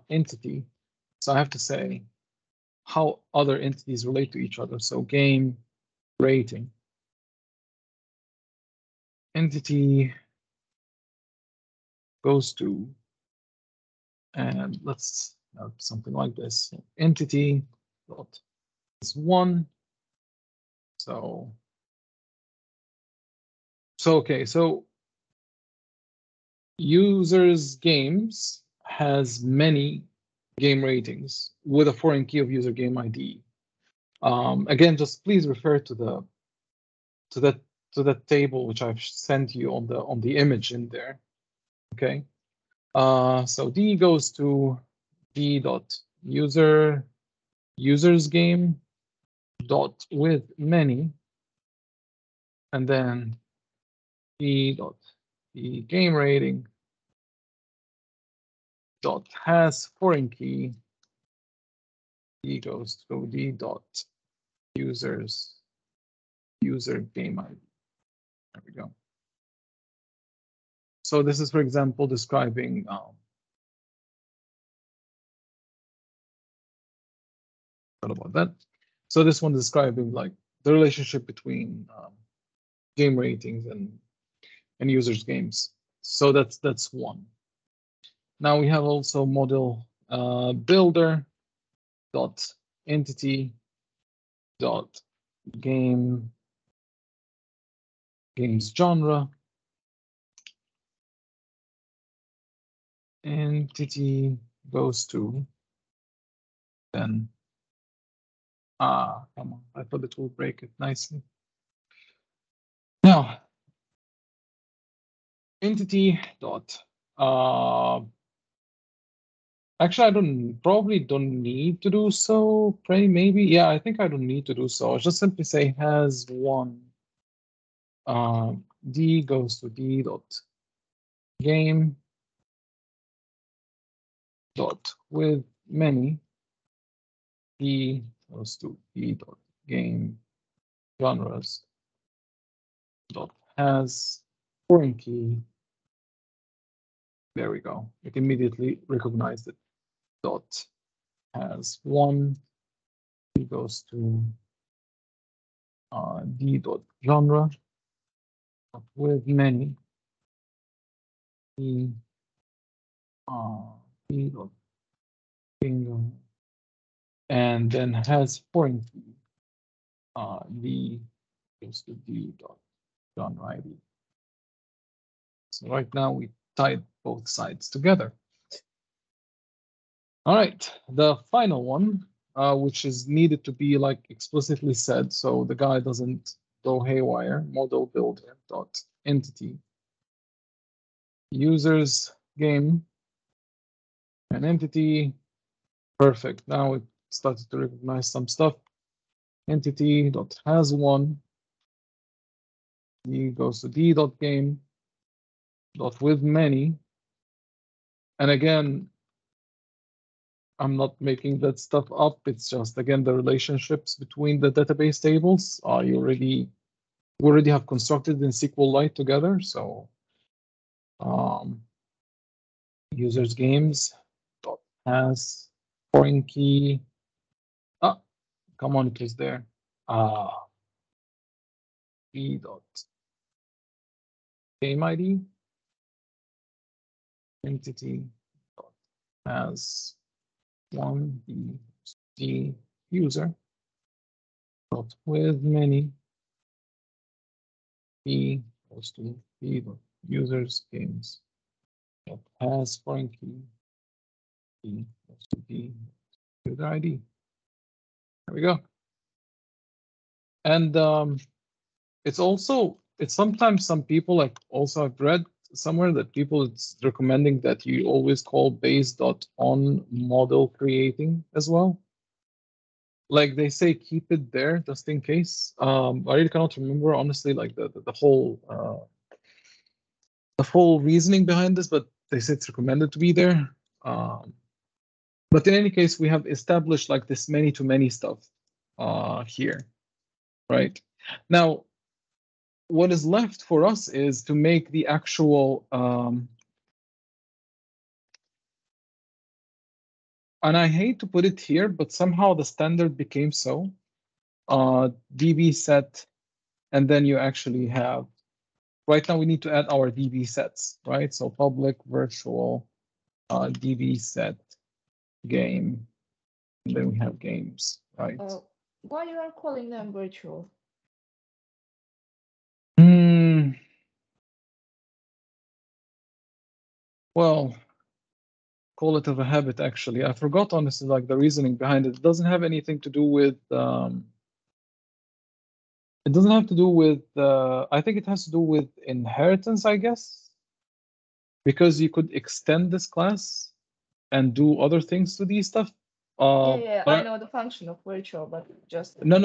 [SPEAKER 1] entity. So I have to say how other entities relate to each other. So game rating entity goes to, and let's have something like this. Entity dot is one. So okay. So users games has many game ratings with a foreign key of user game ID. Again, just please refer to that table which I've sent you on the image in there. Okay. So D goes to D dot users game dot with many, and then D dot the game rating dot has foreign key. D goes to D dot user game ID. There we go. So this is, for example, describing what about that? So this one is describing like the relationship between game ratings and users games. So that's one. Now we have also model builder dot entity dot games genre entity goes to, then come on, I thought it will break it nicely. Now, entity dot. Actually, I probably don't need to do so. Maybe, yeah, I think I don't need to do so. I'll just simply say has one. D goes to D dot game dot with many. D goes to D dot game genres dot has foreign key. There we go. It immediately recognized it. Dot has one. D goes to D dot genre with many. D D dot bingo, and then has foreign key. D goes to D dot genre ID. So right now we tied both sides together. All right, the final one, which is needed to be like explicitly said, so the guy doesn't go haywire. Model builder dot entity users game and entity. Perfect. Now it started to recognize some stuff. Entity dot has one. D goes to D dot game dot with many. And again, I'm not making that stuff up. It's just, again, the relationships between the database tables. We already have constructed in SQLite together. So users games dot has foreign key. Come on, it was there. B dot game ID entity dot has one D user dot with many B goes to B dot users games dot has foreign key B goes to B user ID. There we go. And it's sometimes some people, like, also I've read somewhere that people, it's recommending that you always call base dot on model creating as well. Like they say, keep it there just in case. I really cannot remember honestly, like the full reasoning behind this, but they say it's recommended to be there. But in any case, we have established like this many-to-many stuff here, right? Now, what is left for us is to make the actual, and I hate to put it here, but somehow the standard became so, DB set, and then you actually have, right now we need to add our DB sets, right? So public virtual DB set game, and then we have games, right?
[SPEAKER 2] Why you are calling them virtual?
[SPEAKER 1] Well, call it of a habit, actually. I forgot, honestly, like the reasoning behind it. It doesn't have anything to do with, it doesn't have to do with, I think it has to do with inheritance, I guess. Because you could extend this class and do other things to these stuff.
[SPEAKER 2] Yeah, I know the function of virtual, but just
[SPEAKER 1] no.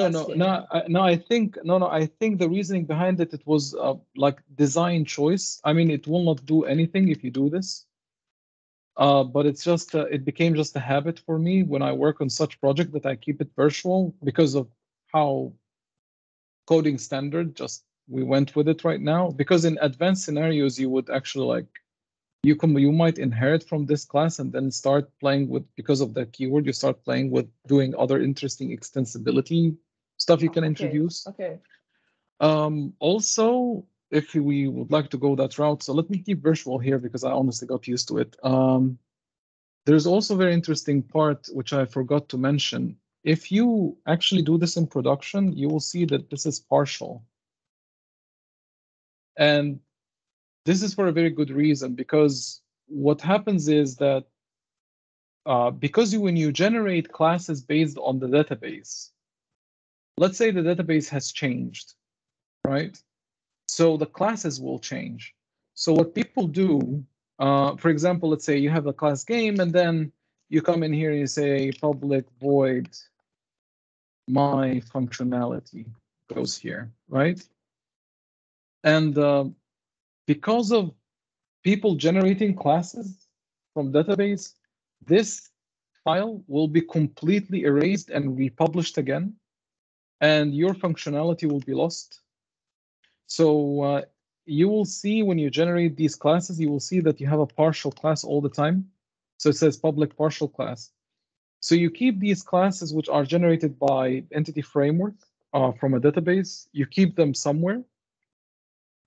[SPEAKER 1] I think the reasoning behind it was like design choice. I mean, it will not do anything if you do this, but it's just it became just a habit for me when I work on such project that I keep it virtual because of how coding standard just we went with it right now. Because in advanced scenarios, you would actually like you might inherit from this class and then start playing with, because of that keyword, you start playing with doing other interesting extensibility stuff you can introduce.
[SPEAKER 2] Okay.
[SPEAKER 1] Also, if we would like to go that route, so let me keep virtual here because I honestly got used to it. There's also a very interesting part which I forgot to mention. If you actually do this in production, you will see that this is partial. And this is for a very good reason, because what happens is that because when you generate classes based on the database, let's say the database has changed, right? So the classes will change. So what people do, for example, let's say you have a class game, and then you come in here and you say public void my functionality goes here, right? And because of people generating classes from database, this file will be completely erased and republished again, and your functionality will be lost. So you will see when you generate these classes, you will see that you have a partial class all the time. So it says public partial class. So you keep these classes which are generated by entity framework from a database, you keep them somewhere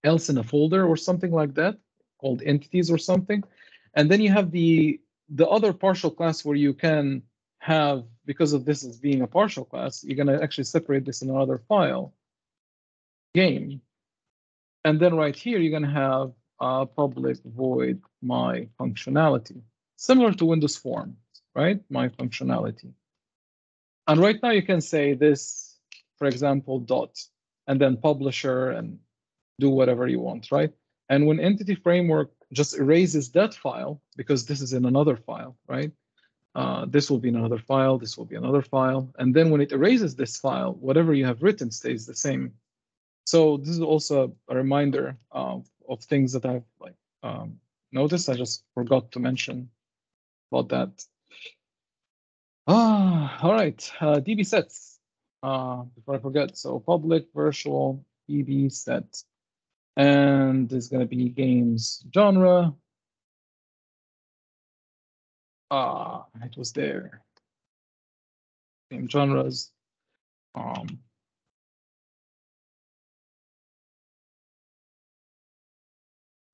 [SPEAKER 1] else in a folder or something like that, called entities or something. And then you have the other partial class where you can have, because of this as being a partial class, you're going to actually separate this in another file, game. And then right here, you're going to have public void my functionality, similar to Windows Form, right? My functionality. And right now you can say this, for example, dot, and then publisher and do whatever you want, right? And when Entity Framework just erases that file, because this is in another file, right? This will be another file, this will be another file. And then when it erases this file, whatever you have written stays the same. So this is also a reminder of things that I've noticed. I just forgot to mention about that. All right, DB sets. Before I forget, so public virtual DB set. And there's going to be games genre. It was there. Game genres.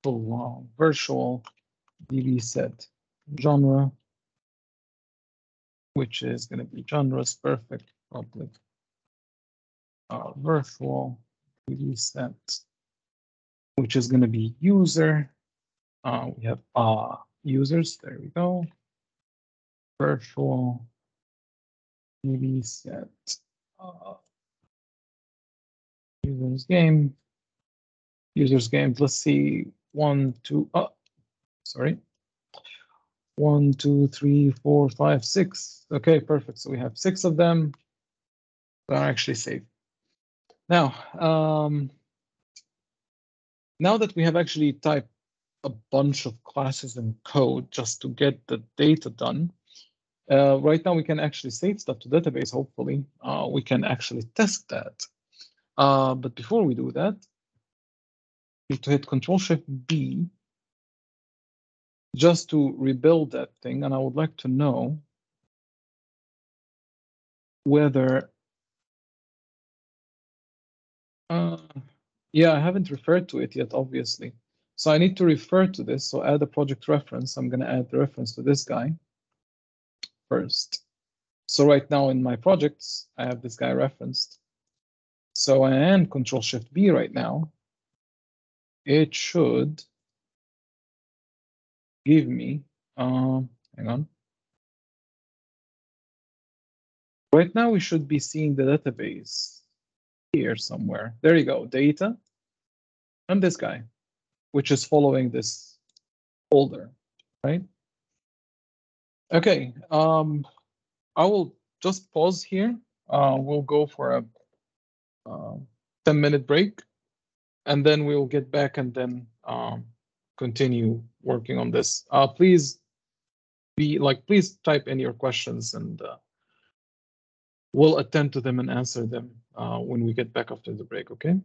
[SPEAKER 1] Virtual DB set genre, which is going to be genres perfect public virtual DB set, which is going to be user. We have users. There we go. Virtual DB set users game. Users game. Let's see. 1, 2. Sorry. 1, 2, 3, 4, 5, 6. Okay, perfect. So we have 6 of them that are actually saved. Now, now that we have actually typed a bunch of classes and code just to get the data done, right now we can actually save stuff to database. Hopefully, we can actually test that. But before we do that, we need to hit Control-Shift-B just to rebuild that thing. And I would like to know whether, yeah, I haven't referred to it yet, obviously. So I need to refer to this. So add a project reference. I'm going to add the reference to this guy first. So right now in my projects, I have this guy referenced. So I am Control-Shift-B right now. It should give me, hang on. Right now we should be seeing the database here somewhere. There you go, data, and this guy, which is following this folder, right? Okay, I will just pause here. We'll go for a 10-minute break, and then we'll get back and then continue working on this. Please please type in your questions, and we'll attend to them and answer them when we get back after the break, okay?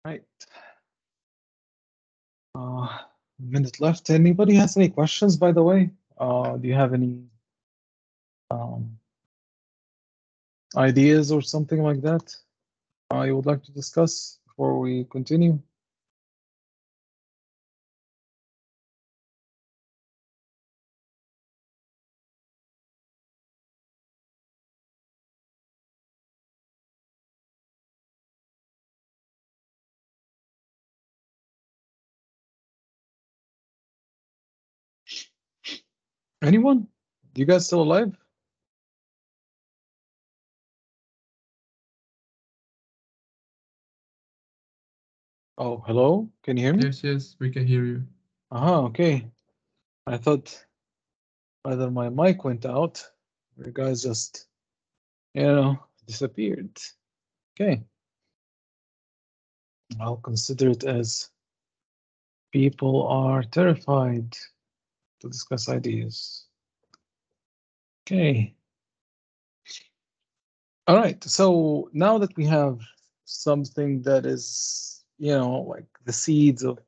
[SPEAKER 1] Right. Minute left. Anybody has any questions, by the way? Do you have any ideas or something like that you would like to discuss before we continue? Anyone? You guys still alive? Oh, hello? Can you hear me?
[SPEAKER 3] Yes, we can hear you.
[SPEAKER 1] Okay. I thought either my mic went out or you guys just, disappeared. Okay. I'll consider it as people are terrified to discuss ideas. Okay. All right. So now that we have something that is, like the seeds of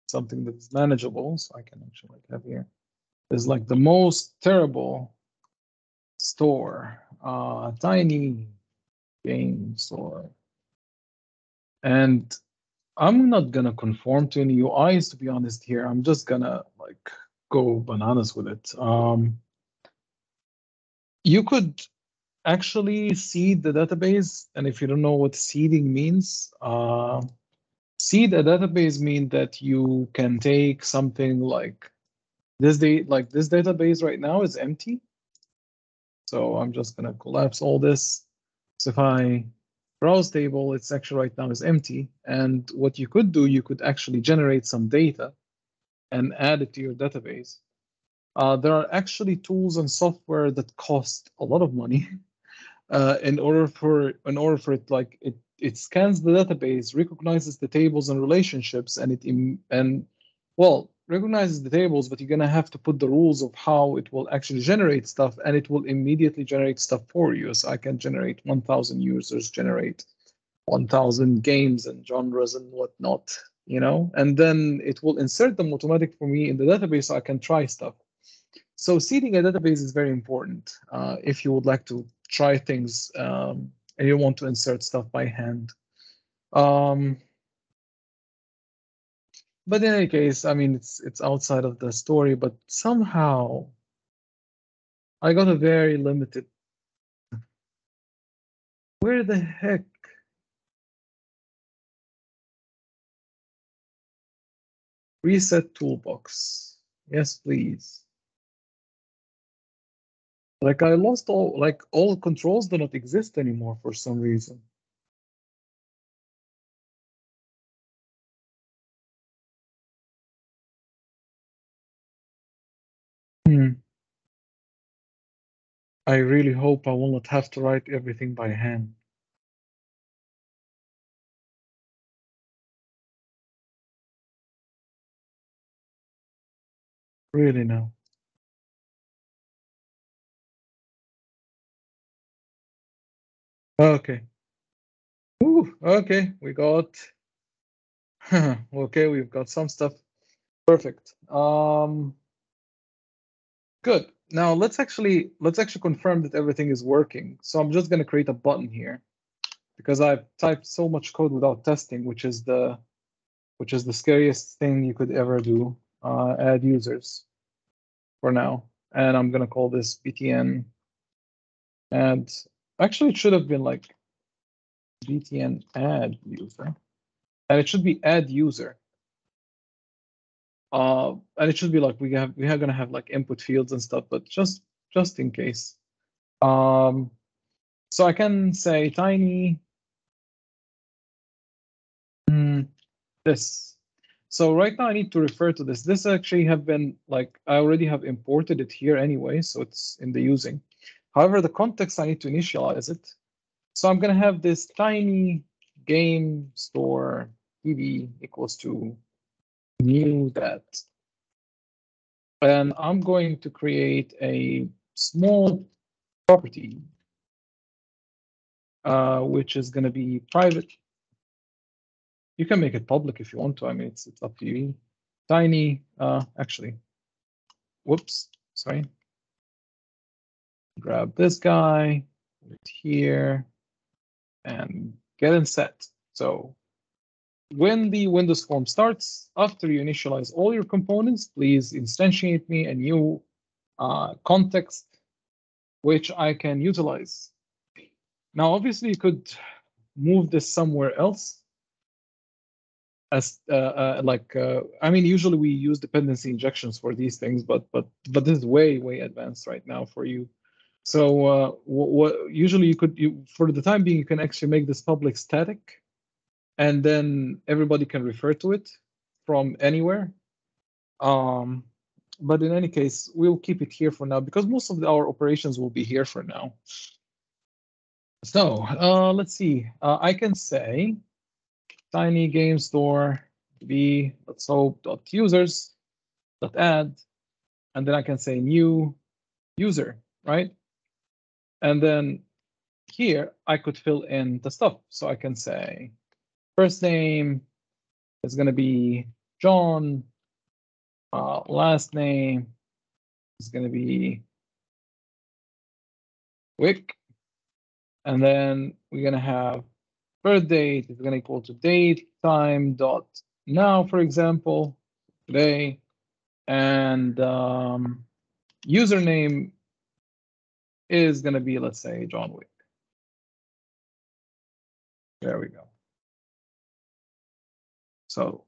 [SPEAKER 1] something that is manageable, so I can actually have here is like the most terrible store, tiny game store. And I'm not gonna conform to any UIs, to be honest here. I'm just gonna like go bananas with it. You could actually seed the database, and if you don't know what seeding means, seed a database means that you can take something like this database right now is empty. So I'm just gonna collapse all this. So if I browse table, it's actually right now is empty. And what you could do, you could actually generate some data and add it to your database. There are actually tools and software that cost a lot of money in order for it, like it scans the database, recognizes the tables and relationships, and recognizes the tables, but you're gonna have to put the rules of how it will actually generate stuff, and it will immediately generate stuff for you. So I can generate 1,000 users, generate 1,000 games and genres and whatnot, and then it will insert them automatic for me in the database so I can try stuff. So seeding a database is very important if you would like to try things and you want to insert stuff by hand. But in any case, I mean, it's outside of the story, but somehow I got a very limited. Where the heck? Reset toolbox. Yes, please. Like I lost all controls do not exist anymore for some reason. I really hope I will not have to write everything by hand. Really now. Okay. Ooh, okay, we got okay, we've got some stuff. Perfect. Good. Now let's actually confirm that everything is working. So I'm just going to create a button here because I've typed so much code without testing, which is the scariest thing you could ever do. Add users for now, and I'm going to call this btn. And actually, it should have been like btn add user, and it should be add user. And it should be like we are gonna have like input fields and stuff, but just in case. So I can say tiny this. So right now I need to refer to this. This actually have been like I already have imported it here anyway, so it's in the using. However, the context I need to initialize it. So I'm gonna have this tiny game store db equals to new that. And I'm going to create a small property, which is going to be private You can make it public if you want to. I mean, it's up to you. Tiny, actually, whoops, sorry. Grab this guy, put it here, and get it set. So when the Windows form starts, after you initialize all your components, please instantiate me a new context which I can utilize. Now, obviously, you could move this somewhere else. As I mean, usually we use dependency injections for these things, but this is way advanced right now for you. So what usually for the time being, you can actually make this public static, and then everybody can refer to it from anywhere. But in any case, we'll keep it here for now because most of our operations will be here for now. So let's see. I can say tiny game store b let's hope .users .add, and then I can say new user, right? And then here I could fill in the stuff. So I can say first name is going to be John. Last name is going to be Wick. And then we're going to have birth date is going to equal to date time dot now, for example, today. And username is going to be, let's say, John Wick. There we go. So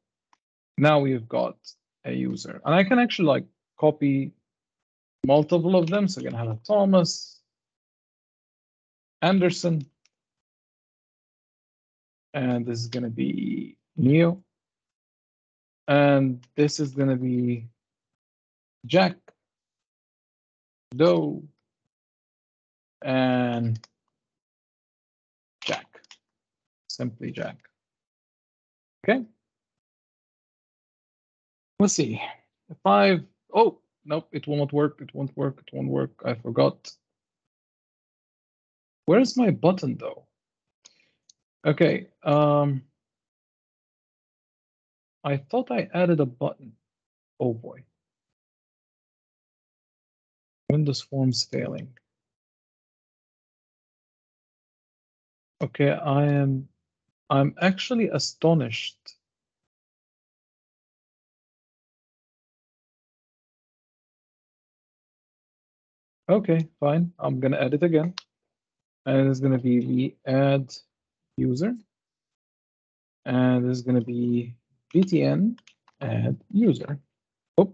[SPEAKER 1] now we've got a user. And I can actually like copy multiple of them. So we're going to have a Thomas, Anderson, and this is going to be Neo. And this is going to be Jack, Doe, and Jack. Simply Jack. Okay. Let's see. Oh, nope, it will not work. It won't work. It won't work. I forgot. Where's my button though? Okay. I thought I added a button. Oh boy. Windows Forms failing. Okay, I'm actually astonished. Okay, fine. I'm gonna add it again. And it's gonna be the add user. And this is gonna be btn add user. Oh.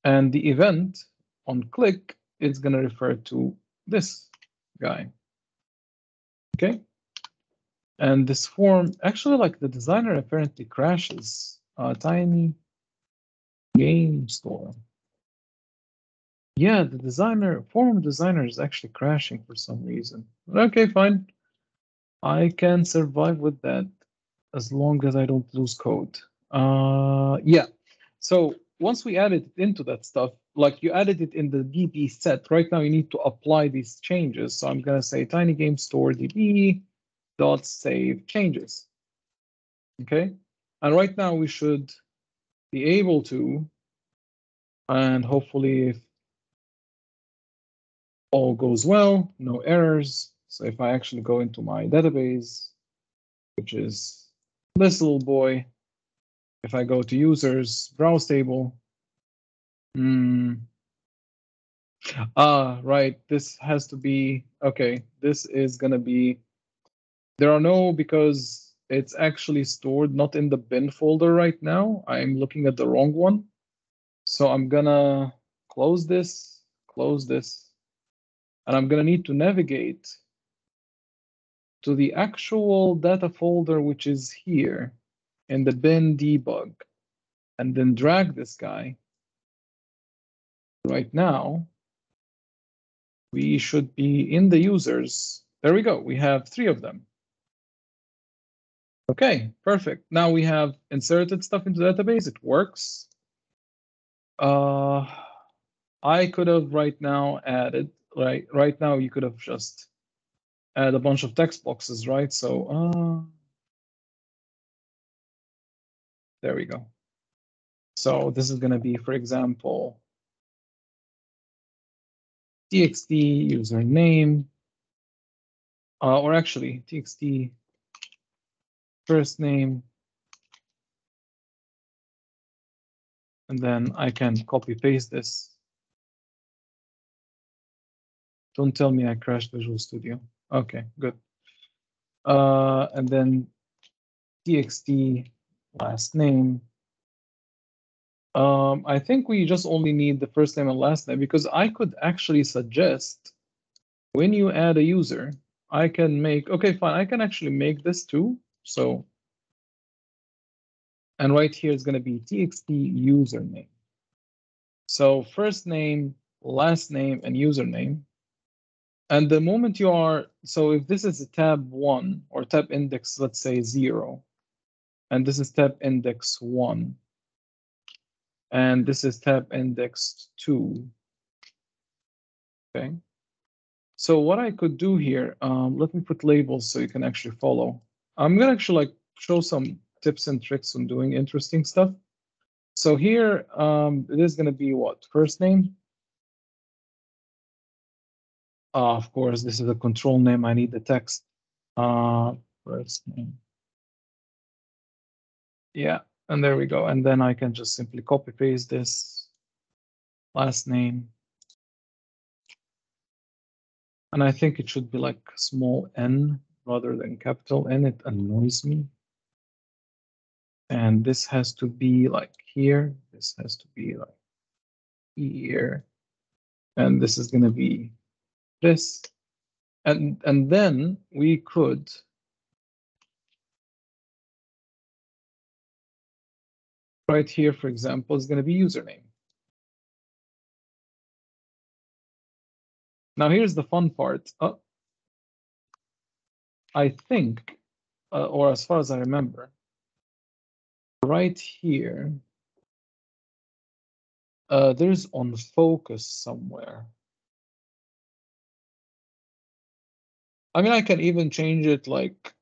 [SPEAKER 1] And the event on click is gonna refer to this guy. Okay. And this form, actually, like the designer apparently crashes. Tiny game store. Yeah, the form designer is actually crashing for some reason. Okay, fine. I can survive with that as long as I don't lose code. Yeah. So once we added it into that stuff, like you added it in the DB set, right now you need to apply these changes. So I'm gonna say tiny game store DB dot save changes. Okay, and right now we should be able to, and hopefully if all goes well, no errors. So if I actually go into my database, which is this little boy, if I go to users, browse table, right, this has to be, okay, this is gonna be, there are no, because it's actually stored not in the bin folder right now. I'm looking at the wrong one. So I'm gonna close this, and I'm gonna need to navigate to the actual data folder, which is here in the bin debug, and then drag this guy. Right now, we should be in the users. There we go. We have 3 of them. Okay, perfect. Now we have inserted stuff into the database. It works. I could have right now added, right now you could have just add a bunch of text boxes, right? So there we go. So this is going to be, for example, txt username, or actually txt first name, and then I can copy paste this. Don't tell me I crashed Visual Studio. Okay, good. And then txt last name. I think we just only need the first name and last name, because I could actually suggest when you add a user, I can make, okay, fine, I can actually make this too. So, and right here is going to be txt username. So first name, last name, and username. And the moment you are, so if this is a tab 1 or tab index, let's say 0, and this is tab index 1, and this is tab index 2, okay? So what I could do here, let me put labels so you can actually follow. I'm gonna actually like show some tips and tricks on doing interesting stuff. So here, it is gonna be what? First name. Of course, this is a control name. I need the text. First name. Yeah, and there we go. And then I can just simply copy paste this last name. And I think it should be like small n rather than capital N. It annoys me. And this has to be like here. This has to be like here. And this is going to be this. And then we could right here, for example, is going to be username. Now here's the fun part. I think, or as far as I remember, right here, there's on focus somewhere. I mean, I can even change it like,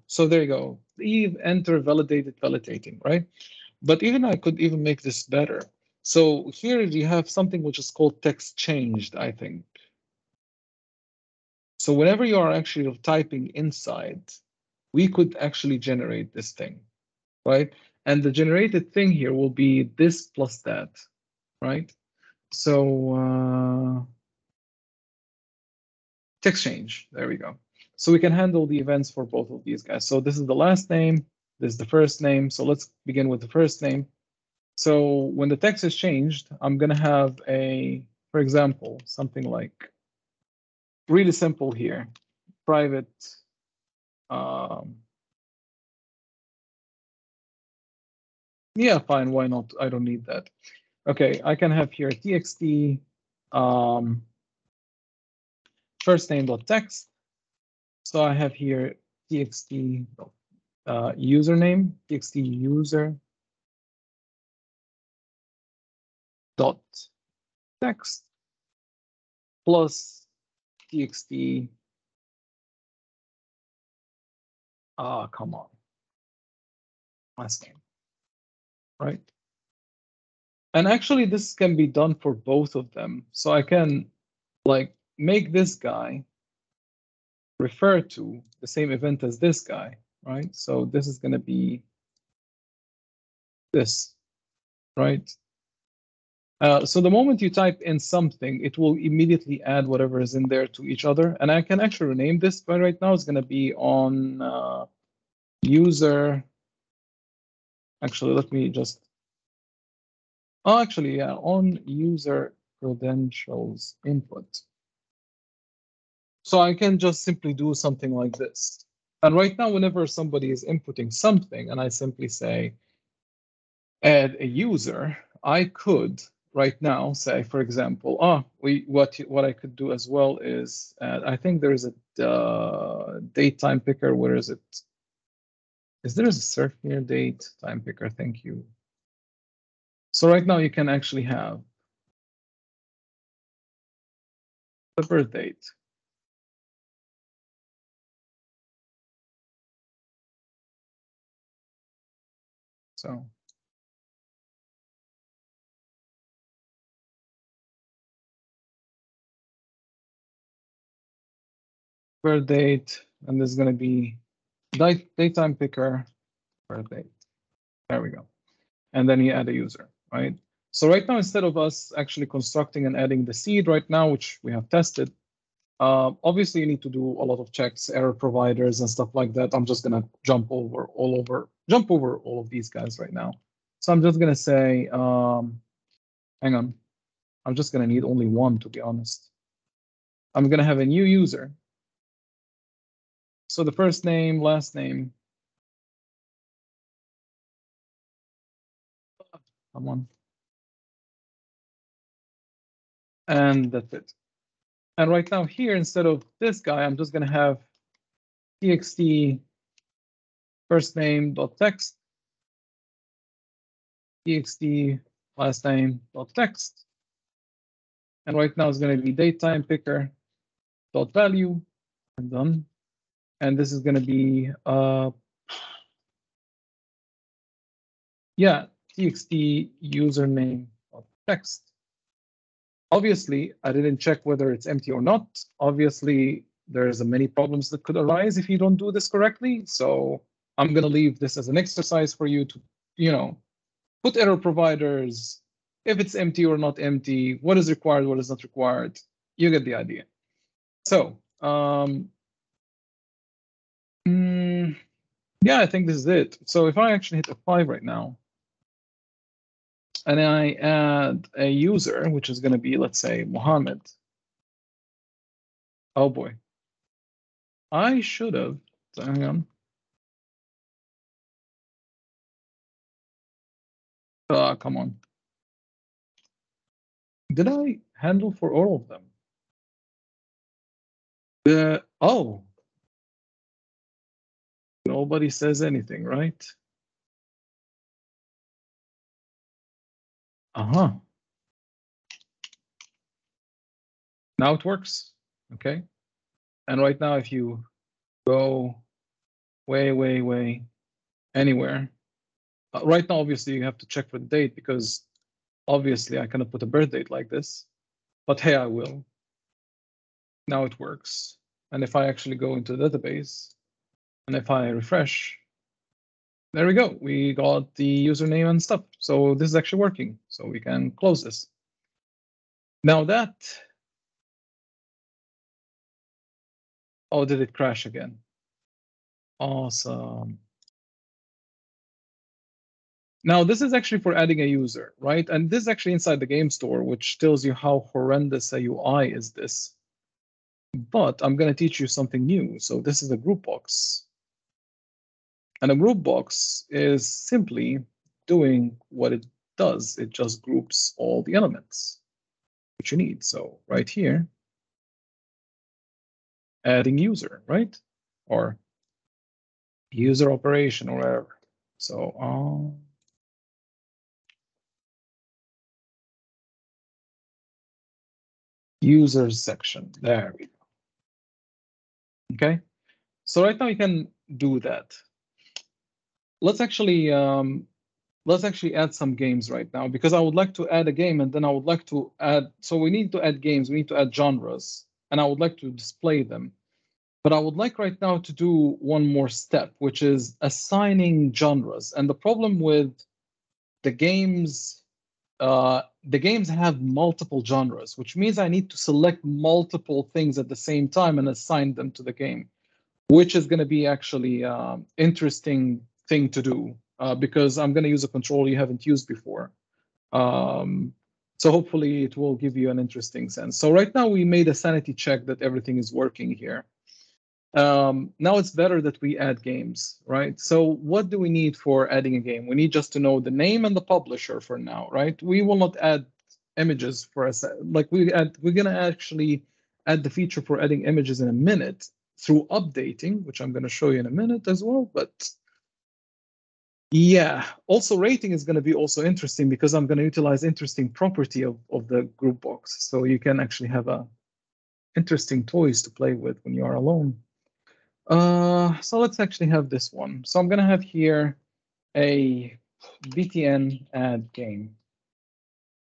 [SPEAKER 1] so there you go. Leave, enter, validated, validating, right? But even I could even make this better. So here you have something which is called text changed, I think. So whenever you are actually typing inside, we could actually generate this thing, right? And the generated thing here will be this plus that, right? So text change, there we go. So we can handle the events for both of these guys. So this is the last name, this is the first name. So let's begin with the first name. So when the text is changed, I'm gonna have a, for example, something like really simple here, private, yeah, fine, why not? I don't need that. Okay, I can have here txt first name.text. So I have here txt username, txt user dot text plus txt. Come on, last name, right? And actually, this can be done for both of them. So I can like make this guy refer to the same event as this guy, right? So this is going to be this, right? So the moment you type in something, it will immediately add whatever is in there to each other. And I can actually rename this, but right now it's going to be on user. Actually, let me just, oh, actually, yeah, on user credentials input. So I can just simply do something like this. And right now, whenever somebody is inputting something and I simply say, add a user, I could right now say, for example, what I could do as well is, I think there is a date time picker. Where is it? Is there a surf here? Date, time picker, thank you. So right now you can actually have the birth date. So birth date, and there's going to be datetime picker, birth date. There we go. And then you add a user, right? So right now, instead of us actually constructing and adding the seed right now, which we have tested, obviously you need to do a lot of checks, error providers and stuff like that. I'm just gonna jump over all of these guys right now. So I'm just gonna say, hang on, I'm just gonna need only one, to be honest. I'm gonna have a new user. So the first name, last name. Come on. And that's it. And right now here, instead of this guy, I'm just gonna have txt first name dot text, txt last name dot text, and right now it's going to be datetime picker dot value, and done. And this is going to be txt username dot text. Obviously, I didn't check whether it's empty or not. Obviously, there's many problems that could arise if you don't do this correctly. So I'm going to leave this as an exercise for you to, put error providers, if it's empty or not empty, what is required, what is not required. You get the idea. So, yeah, I think this is it. So if I actually hit F5 right now, and I add a user, which is going to be, let's say, Mohammed. Oh boy. I should have, hang on. Come on. Did I handle for all of them? Oh. Nobody says anything, right? Uh-huh. Now it works, okay? And right now, if you go way anywhere, right now, obviously, you have to check for the date because obviously I cannot put a birth date like this, but hey, I will. Now it works. And if I actually go into the database and if I refresh, there we go. We got the username and stuff. So this is actually working. So we can close this. Now that, oh, did it crash again? Awesome. Now this is actually for adding a user, right? And this is actually inside the game store, which tells you how horrendous a UI is this. But I'm going to teach you something new. So this is a group box. And a group box is simply doing what it does. It just groups all the elements which you need. So right here, adding user, right? Or user operation or whatever. So users section, there we go. Okay, so right now you can do that. Let's actually add some games right now because I would like to add a game and then I would like to add, so we need to add games, we need to add genres, and I would like to display them. But I would like right now to do one more step, which is assigning genres. And the problem with the games have multiple genres, which means I need to select multiple things at the same time and assign them to the game, which is going to be actually interesting thing to do because I'm going to use a control you haven't used before. So hopefully it will give you an interesting sense. So right now we made a sanity check that everything is working here. Now it's better that we add games, right? So what do we need for adding a game? We need just to know the name and the publisher for now, right? We will not add images for us. Like we're gonna actually add the feature for adding images in a minute through updating, which I'm gonna show you in a minute as well. But Yeah, also rating is going to be also interesting because I'm going to utilize interesting property of the group box. So you can actually have a interesting toys to play with when you are alone. So let's actually have this one. So I'm going to have here a btn add game.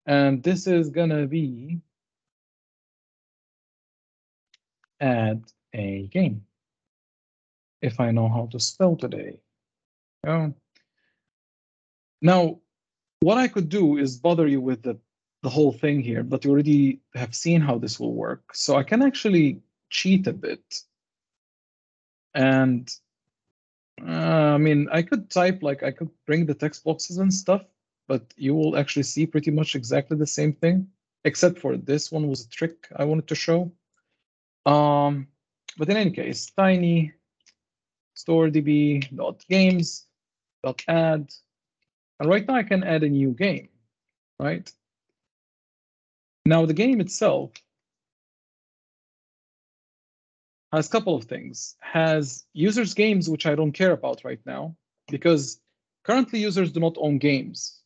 [SPEAKER 1] And this is going to be add a game. If I know how to spell today. Oh. Now, what I could do is bother you with the whole thing here, but you already have seen how this will work. So I can actually cheat a bit. And I mean, I could type, like, I could bring the text boxes and stuff, but you will actually see pretty much exactly the same thing, except for this one was a trick I wanted to show. But in any case, tiny storedb.games.add. And right now I can add a new game, right? Now the game itself has a couple of things. Has users' games, which I don't care about right now, because currently users do not own games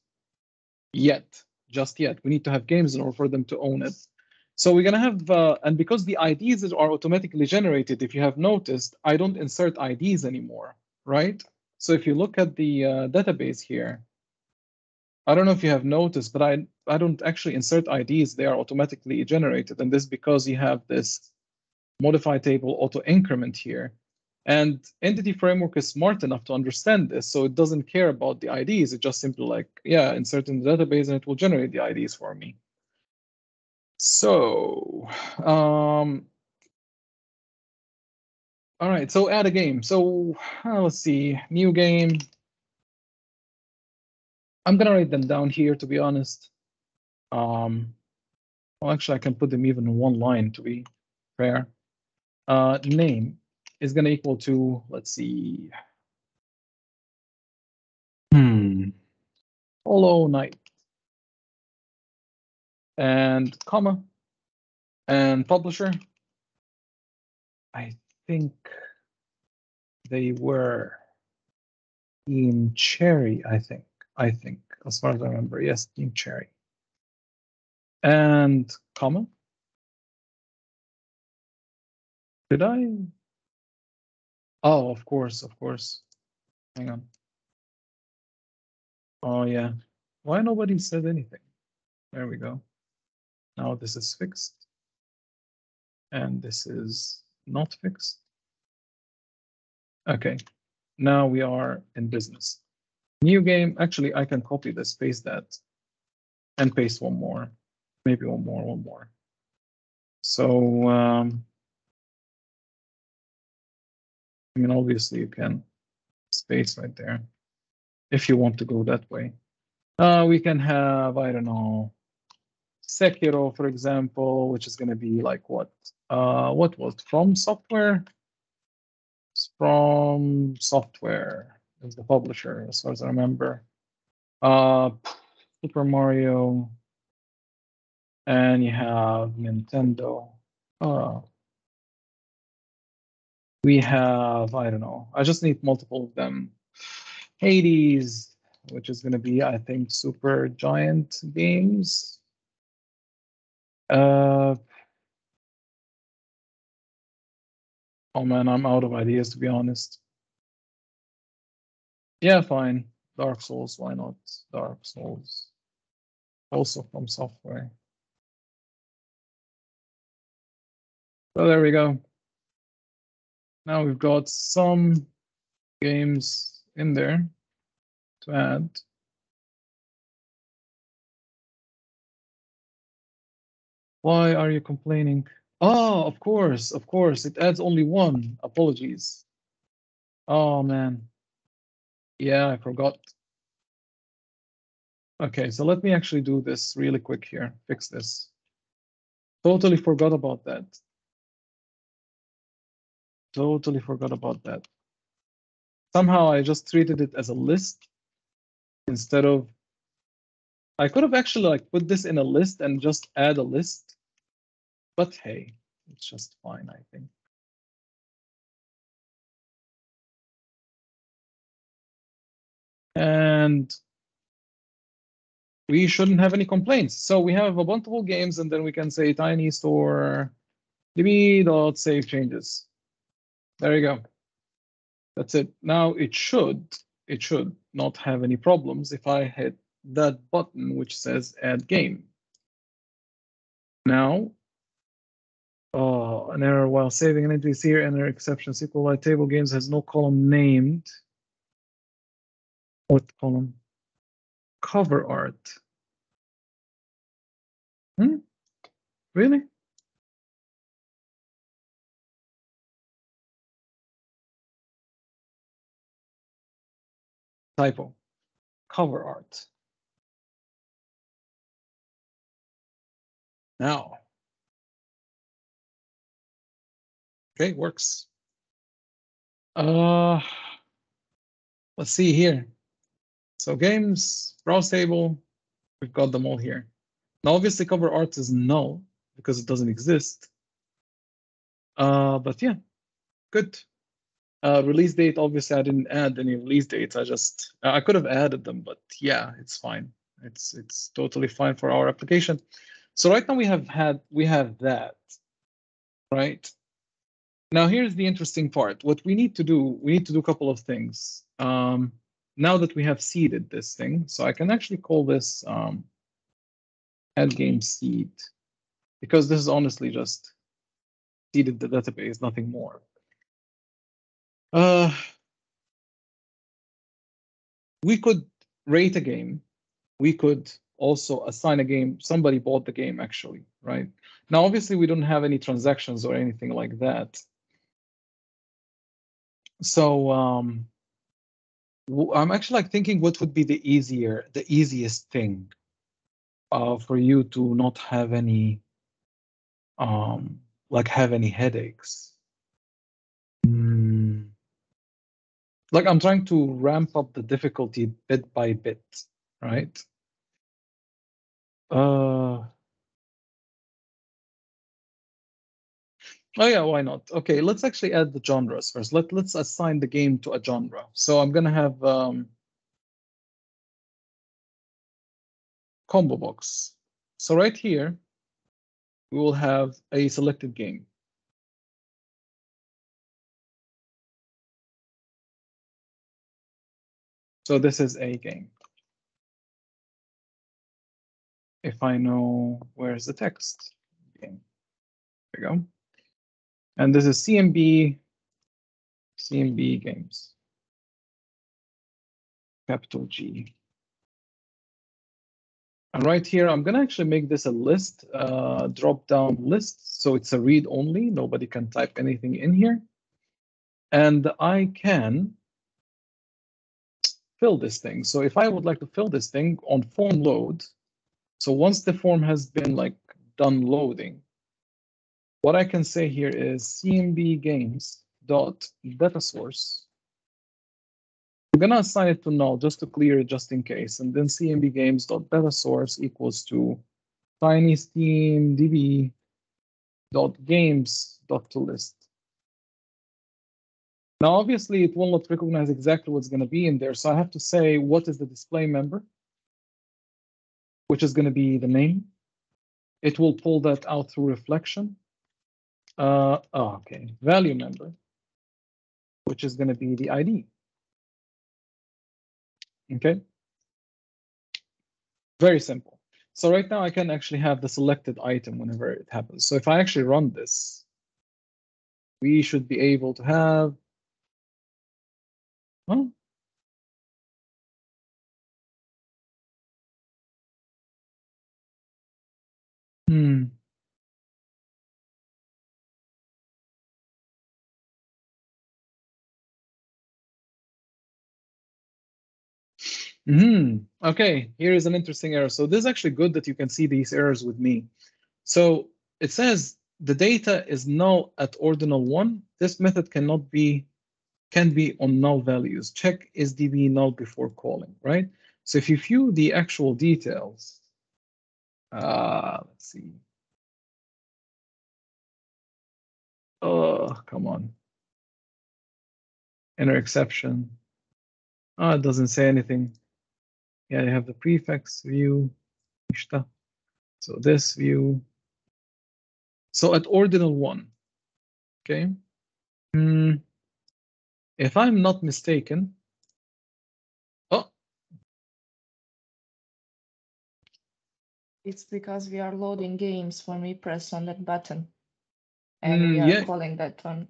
[SPEAKER 1] yet, just yet. We need to have games in order for them to own it. So we're gonna have, and because the IDs are automatically generated, if you have noticed, I don't insert IDs anymore, right? So if you look at the database here, I don't know if you have noticed, but I don't actually insert IDs. They are automatically generated. And this is because you have this modify table auto increment here. And Entity Framework is smart enough to understand this, so it doesn't care about the IDs. It just simply like, yeah, insert in the database and it will generate the IDs for me. So, all right, so add a game. So let's see, new game. I'm gonna write them down here, to be honest. Well, actually, I can put them even in one line to be fair. Name is gonna equal to, let's see, Hollow Knight. And comma, and publisher. I think they were Team Cherry, I think, as far as I remember. Yes, Team Cherry. And comma. Did I? Oh, of course. Hang on. Oh, yeah. Why nobody said anything? There we go. Now this is fixed. And this is not fixed. Okay. Now we are in business. New game. Actually, I can copy this, paste that, and paste one more. Maybe one more. So, I mean, obviously you can space right there if you want to go that way. We can have, I don't know, Sekiro, for example, which is going to be like what? What was From Software? From Software is the publisher, as far as I remember. Super Mario, and you have Nintendo. We have, I don't know, I just need multiple of them. Hades, which is going to be, I think, Super Giant Games. Oh man, I'm out of ideas, to be honest. Yeah, fine. Dark Souls, why not? Dark Souls. Also From Software. So there we go. Now we've got some games in there to add. Why are you complaining? Oh, of course. It adds only one. Apologies. Oh man. Yeah, I forgot. Okay, so let me actually do this really quick here. Fix this. Totally forgot about that. Totally forgot about that. Somehow I just treated it as a list instead of. I could have actually like put this in a list and just add a list. But hey, it's just fine, I think. And we shouldn't have any complaints. So we have Ubuntable games, and then we can say tiny store db.save changes. There you go. That's it. Now it should not have any problems if I hit that button which says add game. Now, an error while saving an entry is here, enter exception SQLite table games has no column named. What column? Cover art. Really? Typo. Cover art. Now. Okay, works. Let's see here. So games, browse table, we've got them all here. Now, obviously, cover art is null because it doesn't exist. But yeah, good. Release date, obviously, I didn't add any release dates. I could have added them, but yeah, it's fine. It's totally fine for our application. So right now we have that, right? Now here's the interesting part. What we need to do a couple of things. Now that we have seeded this thing, so I can actually call this add game seed, because this is honestly just seeded the database, nothing more. We could rate a game. We could also assign a game. Somebody bought the game, actually, right? Now, obviously, we don't have any transactions or anything like that. So I'm actually like thinking what would be the easiest thing for you to not have any have any headaches. Like I'm trying to ramp up the difficulty bit by bit, right? Oh yeah, why not? Okay, let's actually add the genres first. Let's assign the game to a genre. So I'm gonna have combo box. So right here, we will have a selected game. So this is a game. If I know where's the text game. There we go. And this is CMB games. Capital G. And right here, I'm gonna actually make this a list, drop-down list. So it's a read only, nobody can type anything in here. And I can fill this thing. So if I would like to fill this thing on form load, so once the form has been like done loading, what I can say here is CMB games dot data source. I'm gonna assign it to null just to clear it just in case, and then CMB games dot data source equals to tiny steam db dot games dot to list. Now, obviously, it will not recognize exactly what's going to be in there. So I have to say, what is the display member, which is going to be the name. It will pull that out through reflection. Okay, value member, which is going to be the ID. Okay, very simple. So right now I can actually have the selected item whenever it happens. So if I actually run this, we should be able to have, well, Okay, here is an interesting error. So this is actually good that you can see these errors with me. So it says the data is null at ordinal 1. This method can be on null values. Check is db null before calling, right? So if you view the actual details, let's see. Oh, come on. Inner exception. It doesn't say anything. Yeah, you have the prefix view. So this view. So at ordinal 1, okay? If I'm not mistaken, oh,
[SPEAKER 2] It's because we are loading games when we press on that button. And we are
[SPEAKER 1] yeah,
[SPEAKER 2] calling that one.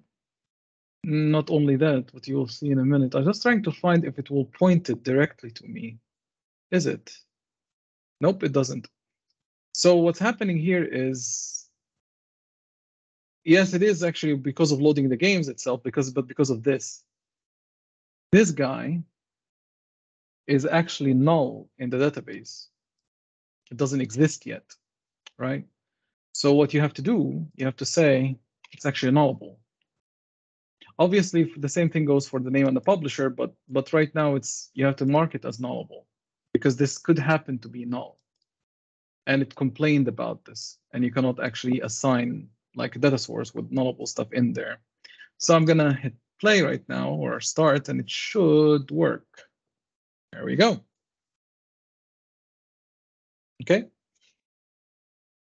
[SPEAKER 1] not only that, but you will see in a minute. I'm just trying to find if it will point it directly to me. Is it? Nope, it doesn't. So what's happening here is, yes, it is actually because of loading the games itself, but because of this. This guy is actually null in the database. It doesn't exist yet, right? So what you have to do, you have to say it's actually nullable. Obviously, the same thing goes for the name on the publisher, but right now you have to mark it as nullable because this could happen to be null. And it complained about this, and you cannot actually assign like a data source with nullable stuff in there. So I'm gonna hit play right now or start, and it should work. There we go. Okay.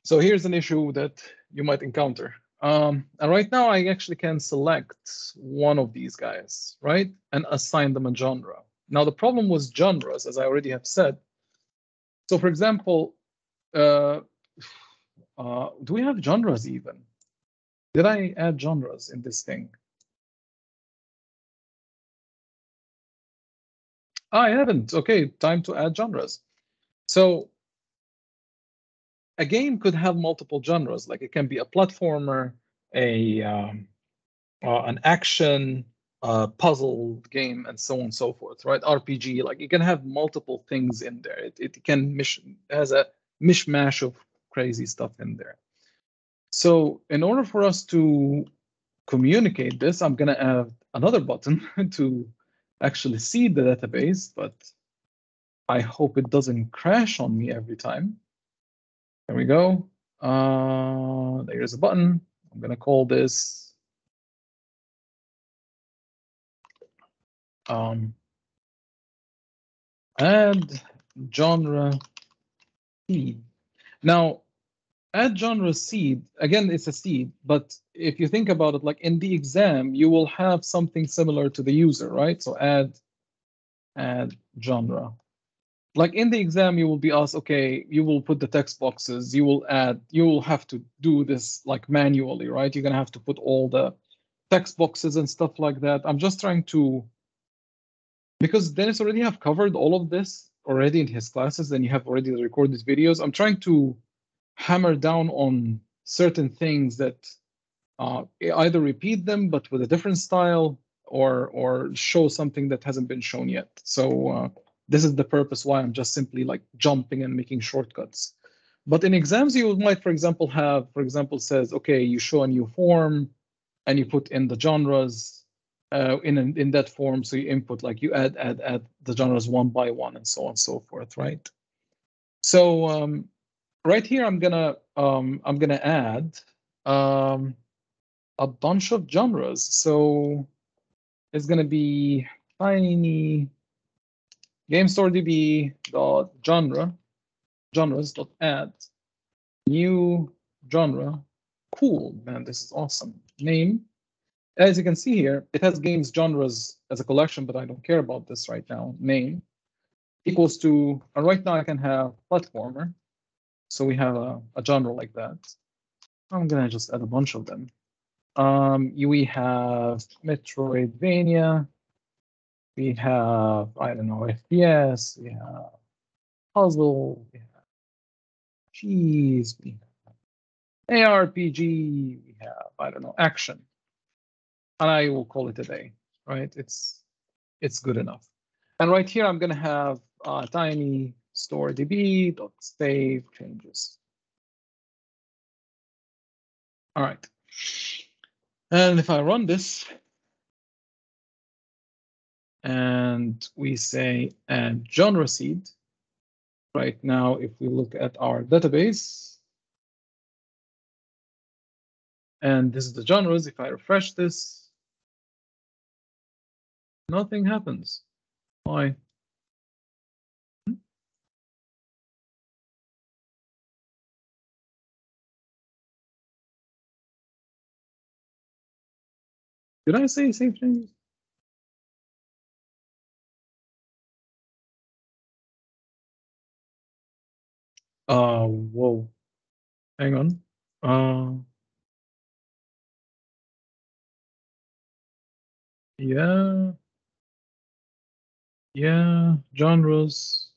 [SPEAKER 1] So here's an issue that you might encounter. And right now I actually can select one of these guys, right? And assign them a genre. Now the problem with genres, as I already have said. So for example, do we have genres even? Did I add genres in this thing? I haven't. Okay, time to add genres. So a game could have multiple genres, like it can be a platformer, an action, puzzle game, and so on and so forth, right? RPG, like you can have multiple things in there. It has a mishmash of crazy stuff in there. So in order for us to communicate this, I'm going to add another button to actually see the database, but I hope it doesn't crash on me every time. There we go. There's a button. I'm going to call this add genre seed. Now, add genre seed, again, it's a seed, but if you think about it, like in the exam, you will have something similar to the user, right? So add genre. Like in the exam, you will be asked, okay, you will put the text boxes, you will have to do this like manually, right? You're gonna have to put all the text boxes and stuff like that. I'm just trying to, because Dennis already have covered all of this already in his classes, and you have already recorded videos. I'm trying to hammer down on certain things that either repeat them but with a different style, or show something that hasn't been shown yet. So this is the purpose why I'm just simply like jumping and making shortcuts. But in exams, you might, for example, have, for example, says, okay, you show a new form and you put in the genres in that form. So you input, like you add the genres one by one and so on and so forth, right? So right here, I'm gonna add a bunch of genres. So it's gonna be tiny GameStoreDB dot genres dot add new genre. Cool, man, this is awesome. Name. As you can see here, it has games genres as a collection, but I don't care about this right now. Name equals to, and right now I can have platformer. So we have a genre like that. I'm gonna just add a bunch of them. We have Metroidvania. We have, I don't know, FPS. We have puzzle. We have cheese. We have ARPG. We have, I don't know, action. And I will call it a day, right? It's good enough. And right here, I'm gonna have tiny store db dot save changes. All right. And if I run this, and we say add genre seed, right now, if we look at our database, and this is the genres, if I refresh this, nothing happens. Why? Did I say same thing? Whoa. Hang on. Yeah. Yeah, genres.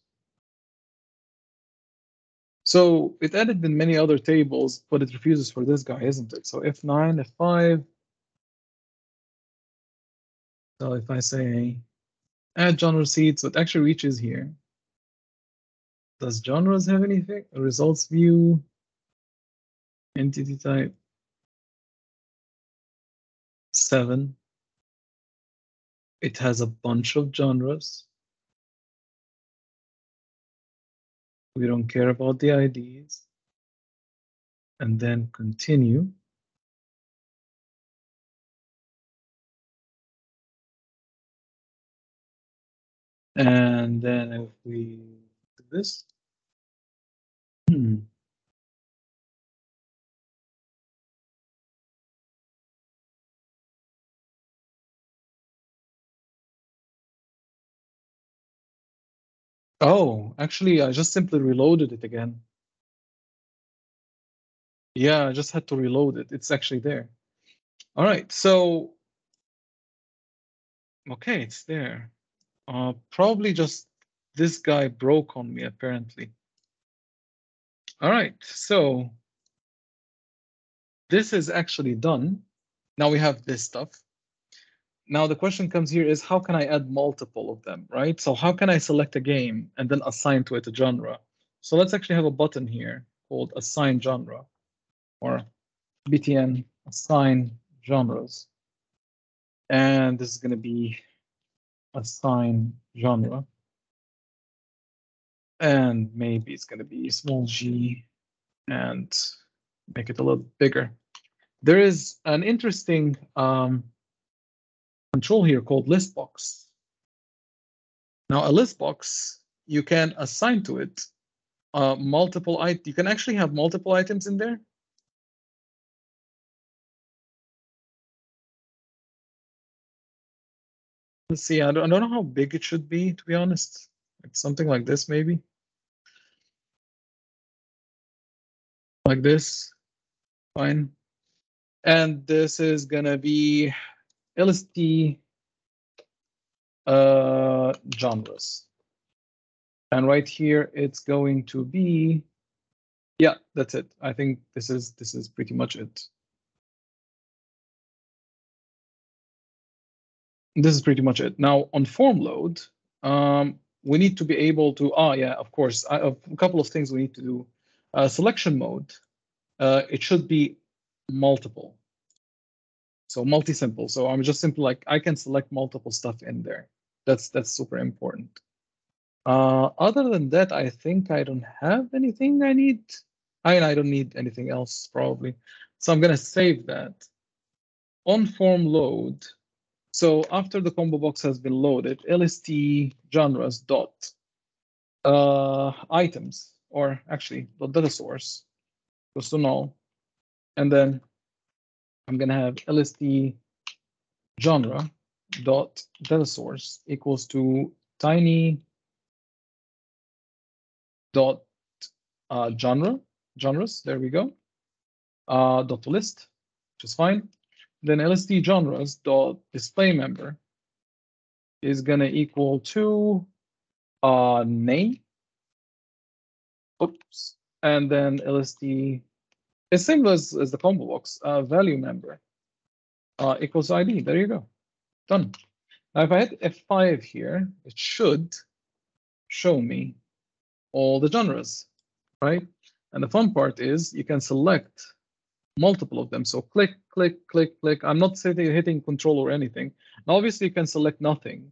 [SPEAKER 1] So it added in many other tables, but it refuses for this guy, isn't it? So F9, F5. So if I say add genre seed, so it actually reaches here. Does genres have anything? Results view, entity type, 7. It has a bunch of genres. We don't care about the IDs. And then continue. And then if we do this, Oh, actually, I just simply reloaded it again. Yeah, I just had to reload it. It's actually there. All right, so, okay, it's there. Probably just this guy broke on me, apparently. All right, so this is actually done. Now we have this stuff. Now the question comes here is how can I add multiple of them, right? So how can I select a game and then assign to it a genre? So let's actually have a button here called assign genre or btn assign genres. And this is going to be assign genre. And maybe it's going to be small g and make it a little bigger. There is an interesting control here called list box. Now, a list box, you can assign to it multiple items. You can actually have multiple items in there. Let's see. I don't know how big it should be, to be honest. It's something like this, maybe. Like this. Fine. And this is going to be LST genres. And right here, it's going to be, yeah, that's it. I think this is pretty much it. This is pretty much it. Now on form load, we need to be able to, yeah, of course, a couple of things we need to do. Selection mode, it should be multiple. So multi-simple. So I'm just simply like, I can select multiple stuff in there. That's super important. Other than that, I think I don't have anything I need. I don't need anything else probably. So I'm gonna save that. On form load. So after the combo box has been loaded, LST genres dot items, or actually the data source goes to null. And then I'm gonna have LST genre dot data source equals to tiny dot genres. There we go. Dot list, which is fine. Then LST genres dot display member is gonna equal to name. Oops. And then LST is same as the combo box. Value member equals ID. There you go. Done. Now if I hit F5 here, it should show me all the genres, right? And the fun part is you can select multiple of them. So click, click, click, click. I'm not hitting control or anything. Now, obviously, you can select nothing,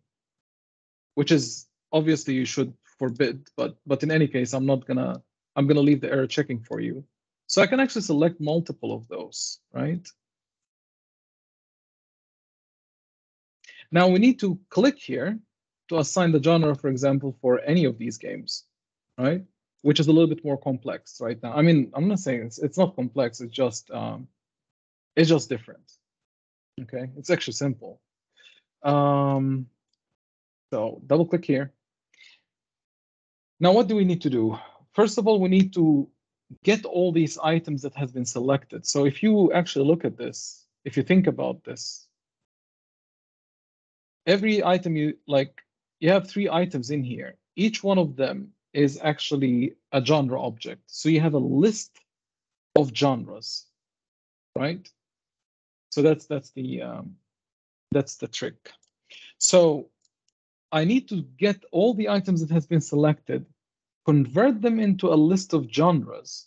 [SPEAKER 1] which is obviously you should forbid. But in any case, I'm gonna leave the error checking for you. So I can actually select multiple of those, right? Now we need to click here to assign the genre, for example, for any of these games, right? Which is a little bit more complex right now. I mean, I'm not saying it's not complex. It's just different. Okay, it's actually simple. So double click here. Now, what do we need to do? First of all, we need to get all these items that has been selected. So if you actually look at this, if you think about this, every item you have 3 items in here. Each one of them is actually a genre object. So you have a list of genres, right? So that's the trick. So I need to get all the items that has been selected, convert them into a list of genres,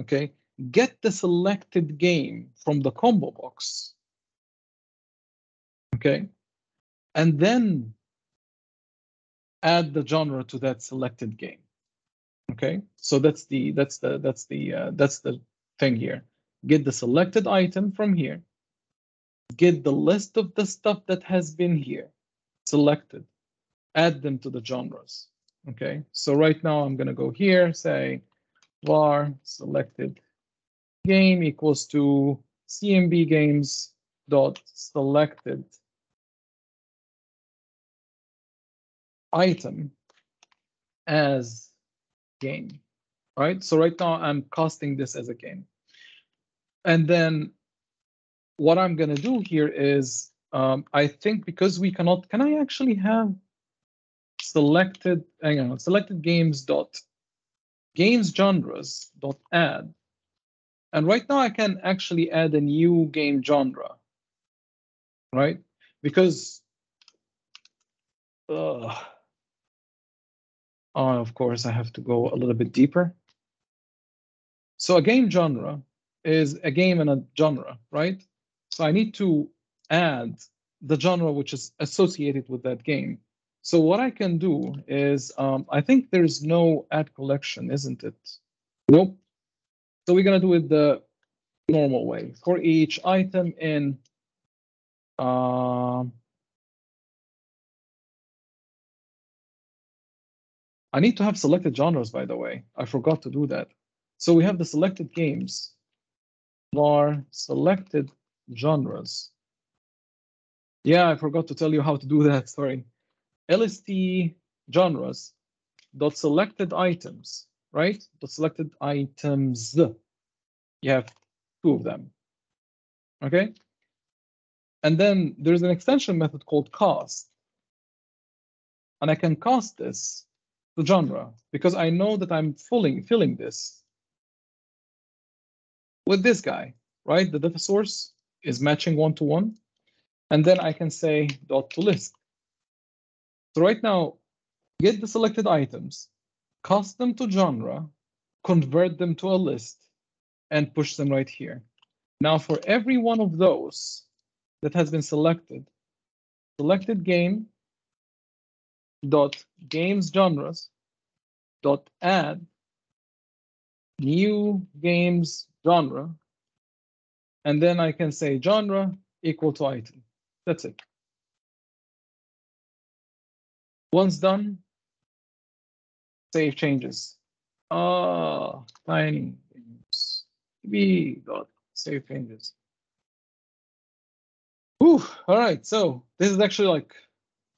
[SPEAKER 1] okay? Get the selected game from the combo box, okay? And then add the genre to that selected game, okay? So that's the thing here. Get the selected item from here, get the list of the stuff that has been here selected, add them to the genres. Okay, so right now I'm going to go here, say var selected game equals to CMB games dot selected item as game. Right, so right now I'm casting this as a game. And then what I'm going to do here is I think because we cannot, can I actually have selected, hang on, selected games dot games genres dot add, and right now I can actually add a new game genre, right? Because of course I have to go a little bit deeper. So a game genre is a game and a genre, right? So I need to add the genre which is associated with that game. So what I can do is, I think there's no add collection, isn't it? Nope. So we're gonna do it the normal way. For each item in I need to have selected genres, by the way. I forgot to do that. So we have the selected games var selected genres. Yeah, I forgot to tell you how to do that, sorry. LST genres dot selected items, right? Dot selected items. You have 2 of them. Okay. And then there's an extension method called cast. And I can cast this to genre because I know that I'm filling this with this guy, right? The data source is matching 1-to-1. And then I can say dot to list. So right now, get the selected items, cast them to genre, convert them to a list, and push them right here. Now for every one of those that has been selected, selected game dot games genres dot add new games genre, and then I can say genre equal to item. That's it. Once done, save changes. Tiny games. B dot save changes. Whew, all right, so this is actually like,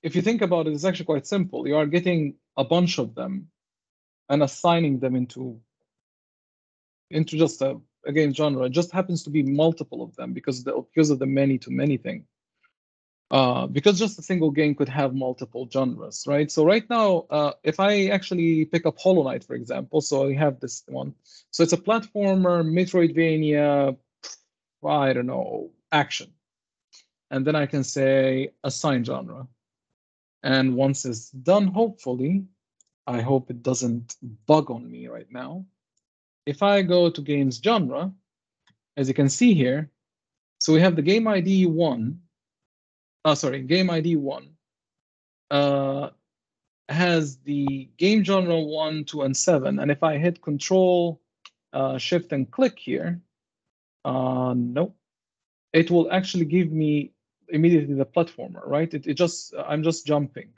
[SPEAKER 1] if you think about it, it's actually quite simple. You are getting a bunch of them and assigning them into just a game genre. It just happens to be multiple of them because of the many-to-many thing. Because just a single game could have multiple genres, right? So right now, if I actually pick up Hollow Knight, for example, so I have this one. So it's a platformer, Metroidvania, I don't know, action. And then I can say assign genre. And once it's done, hopefully, I hope it doesn't bug on me right now. If I go to games genre, as you can see here, so we have the game ID 1. Game ID 1 has the game genre 1, 2, and 7. And if I hit Control, Shift, and click here, nope, it will actually give me immediately the platformer, right? I'm just jumping.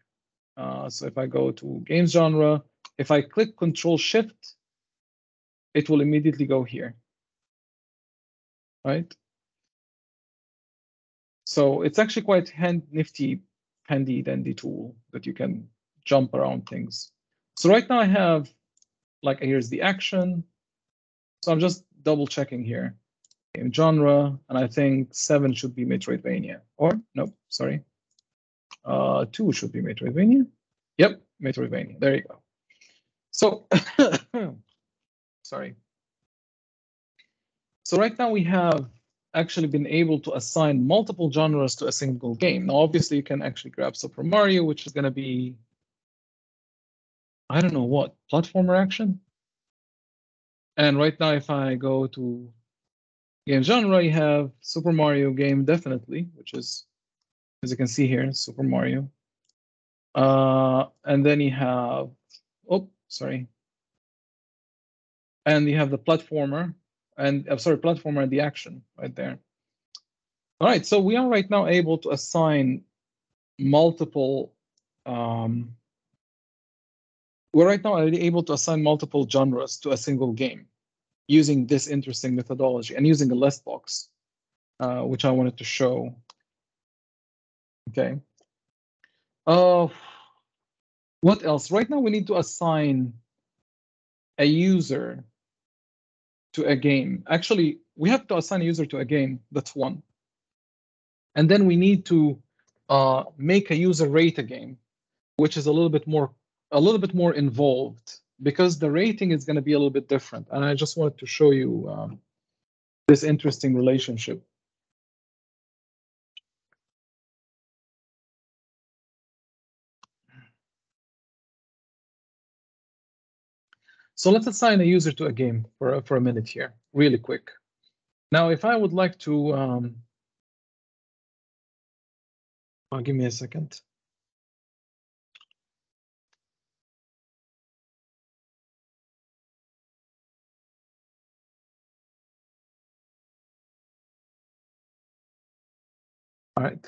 [SPEAKER 1] So if I go to games genre, if I click Control Shift, it will immediately go here, right? So it's actually quite handy dandy tool that you can jump around things. So right now I have, like, here's the action. So I'm just double checking here. Game genre, and I think 7 should be Metroidvania. Or, no, sorry. 2 should be Metroidvania. Yep, Metroidvania. There you go. So, sorry. So right now we have actually been able to assign multiple genres to a single game. Now, obviously, you can actually grab Super Mario, which is going to be, I don't know what, platformer action? And right now, if I go to game genre, you have Super Mario game, definitely, which is, as you can see here, Super Mario. And then you have, oh, sorry. And you have the platformer, and platformer and the action right there. All right, so we are right now able to assign multiple, we're right now already able to assign multiple genres to a single game using this interesting methodology and using a list box, which I wanted to show. Okay. What else? Right now we need to assign a user to a game. Actually, we have to assign a user to a game. That's one. And then we need to make a user rate a game, which is a little bit more involved because the rating is going to be a little bit different. And I just wanted to show you this interesting relationship. So let's assign a user to a game for a minute here, really quick. Now, if I would like to, give me a second. All right,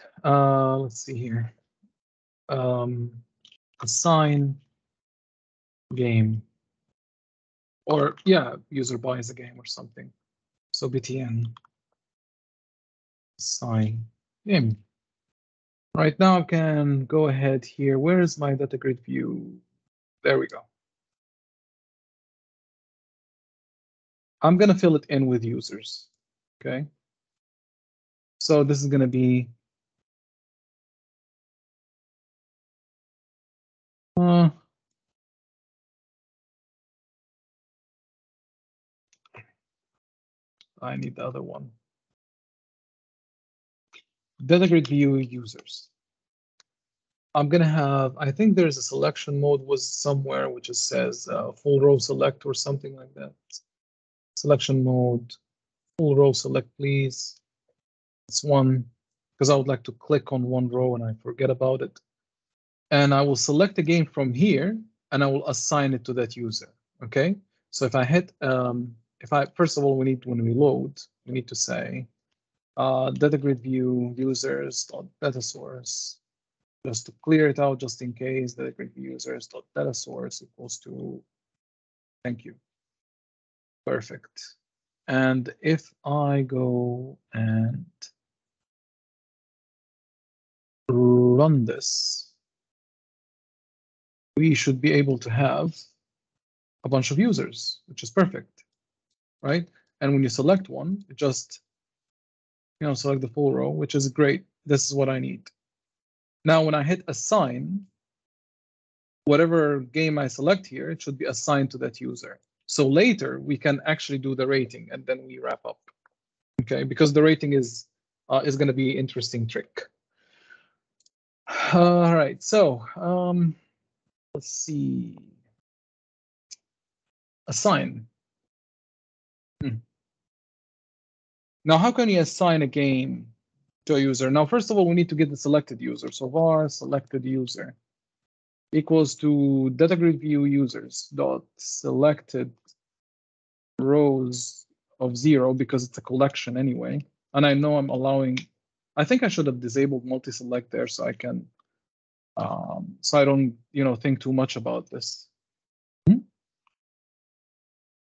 [SPEAKER 1] let's see here. Assign game, or yeah, user buys a game or something. So btn assign game. Right now I can go ahead here. Where is my data grid view? There we go. I'm gonna fill it in with users. Okay. So this is gonna be I need the other one. Data grid view users. I'm gonna have, I think there's a selection mode was somewhere which just says full row select or something like that. Selection mode, full row select, please. It's one, because I would like to click on one row and I forget about it. And I will select a game from here and I will assign it to that user. Okay. So if I hit, first of all, when we load, we need to say data grid view users data source, just to clear it out, just in case, data grid view users data source equals to, thank you. Perfect. And if I go and run this, we should be able to have a bunch of users, which is perfect, right? And when you select one, it just, select the full row, which is great. This is what I need. Now, when I hit assign, whatever game I select here, it should be assigned to that user. So later we can actually do the rating and then we wrap up. Okay, because the rating is going to be an interesting trick. All right, so let's see. Assign. Now, how can you assign a game to a user? Now, first of all, we need to get the selected user. So var selected user equals to data grid view users dot selected rows of 0 because it's a collection anyway. And I know I'm allowing, I think I should have disabled multi-select there so I can So I don't, think too much about this.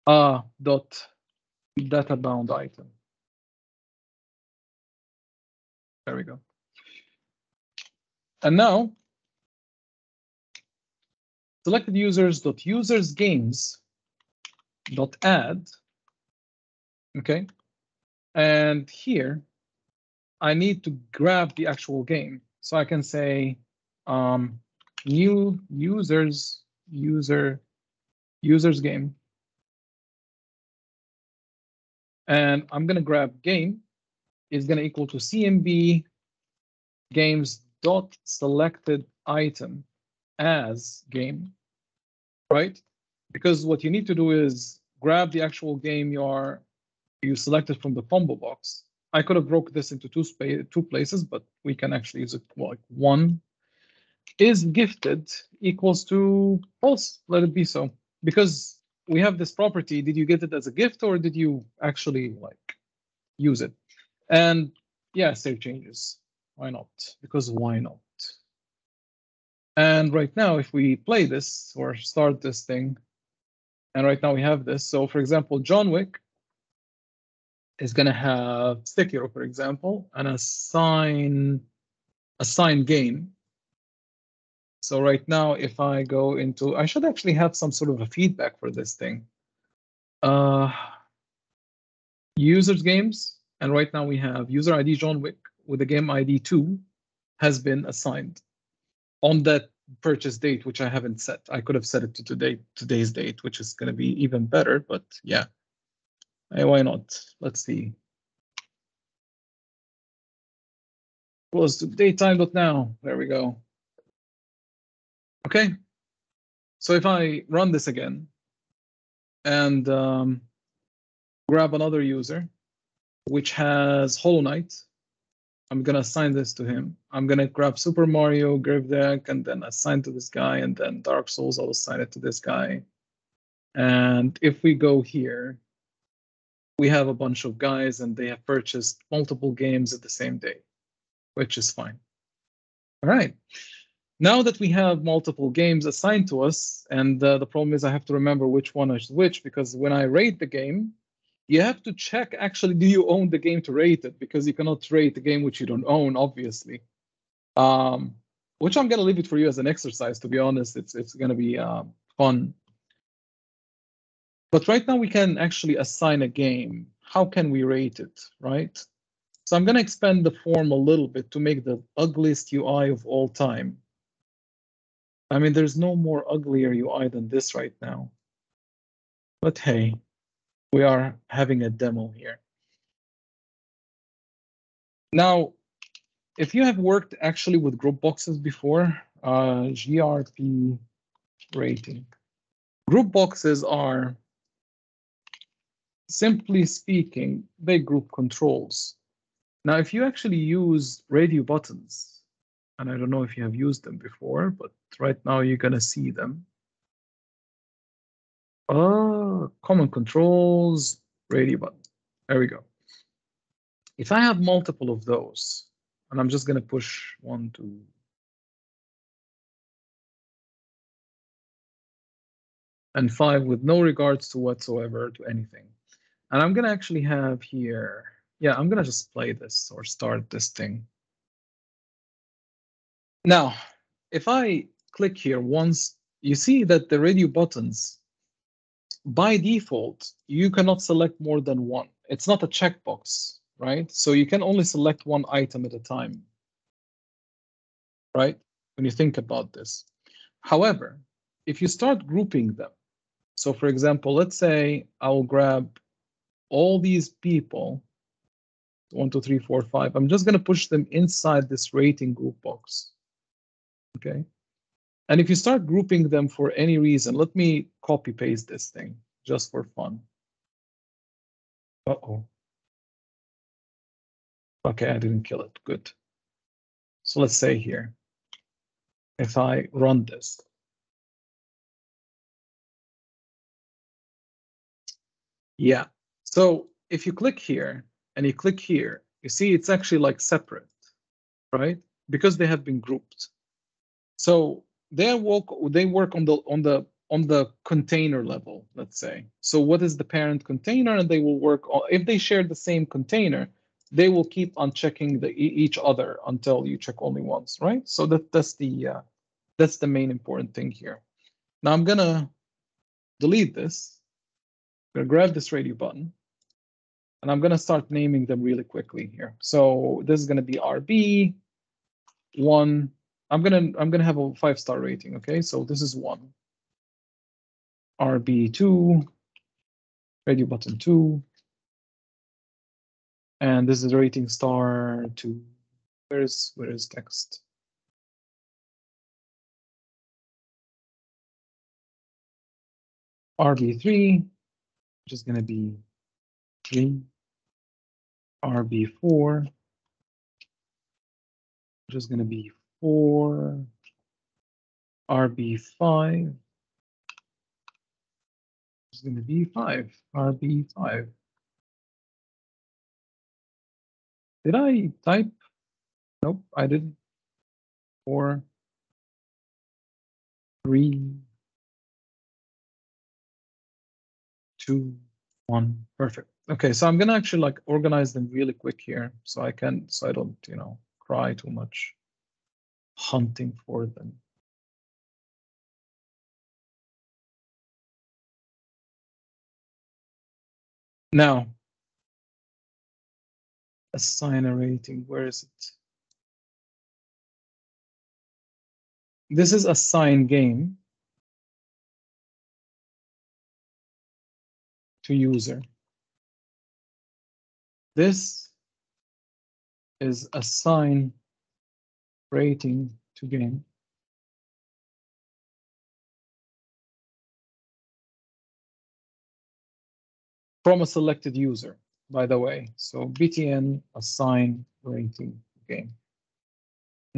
[SPEAKER 1] Dot data bound item. There we go. And now selected users dot users games dot add. Okay. And here I need to grab the actual game. So I can say new users game. And I'm going to grab game is going to equal to CMB games dot selected item as game, right? Because what you need to do is grab the actual game you selected from the combo box. I could have broke this into two places, but we can actually use it like one is gifted equals to false. Let it be so. Because we have this property, did you get it as a gift or did you actually use it? And yeah, save changes. Why not? Because why not? And right now, if we play this or start this thing, and right now we have this. So for example, John Wick is going to have Sekiro, for example, and assign game. So right now, if I go into, I should actually have some sort of a feedback for this thing. Users games, and right now we have user ID John Wick with the game ID 2 has been assigned on that purchase date, which I haven't set. I could have set it to today's date, which is going to be even better, but yeah. Hey, why not? Let's see. Close to datetime.now. There we go. Okay. So if I run this again and grab another user, which has Hollow Knight, I'm going to assign this to him. I'm going to grab Super Mario, Gravdeck, and then assign to this guy, and then Dark Souls, I'll assign it to this guy. And if we go here, we have a bunch of guys, and they have purchased multiple games at the same day, which is fine. All right. Now that we have multiple games assigned to us, and the problem is I have to remember which one is which, because when I rate the game, you have to check, actually, do you own the game to rate it? Because you cannot rate the game which you don't own, obviously. Which I'm going to leave it for you as an exercise, to be honest. It's going to be fun. But right now we can actually assign a game. How can we rate it, right? So I'm going to expand the form a little bit to make the ugliest UI of all time. I mean, there's no more uglier UI than this right now. But hey, we are having a demo here. Now, if you have worked actually with group boxes before, GRP rating. Group boxes are, simply speaking, big group controls. Now, if you actually use radio buttons, and I don't know if you have used them before, but right now you're going to see them. Common controls, radio button. There we go. If I have multiple of those, and I'm just going to push 1, 2, and 5 with no regards to whatsoever to anything. And I'm going to actually have here, yeah, I'm going to just play this or start this thing. Now, if I click here once, you see that the radio buttons, by default, you cannot select more than one. It's not a checkbox, right? So you can only select one item at a time, right? When you think about this. However, if you start grouping them, so for example, let's say I'll grab all these people, 1, 2, 3, 4, 5. I'm just going to push them inside this rating group box. Okay. And if you start grouping them for any reason, let me copy paste this thing just for fun. Uh-oh. Okay, I didn't kill it. Good. So let's say here, if I run this. Yeah. So if you click here and you click here, you see it's actually like separate, right? Because they have been grouped. So they work on the container level, let's say. So what is the parent container, and they will work on, if they share the same container, they will keep on checking each other until you check only once, right? So that's the main important thing here. Now I'm gonna delete this. I'm gonna grab this radio button, and I'm gonna start naming them really quickly here. So this is gonna be RB1. I'm gonna have a 5-star rating. Okay, so this is 1. RB2, radio button 2, and this is rating star 2. Where is text? RB3, which is going to be 3. RB4, which is going to be 4. RB5, which is going to be 5. RB5. Did I type? Nope, I didn't. 4, 3, 2, 1. Perfect. Okay, so I'm gonna actually like organize them really quick here, so I don't, cry too much hunting for them. Now, assign a rating. Where is it? This is assign game to user. This is assign rating to game. From a selected user, by the way. So btn assign rating game.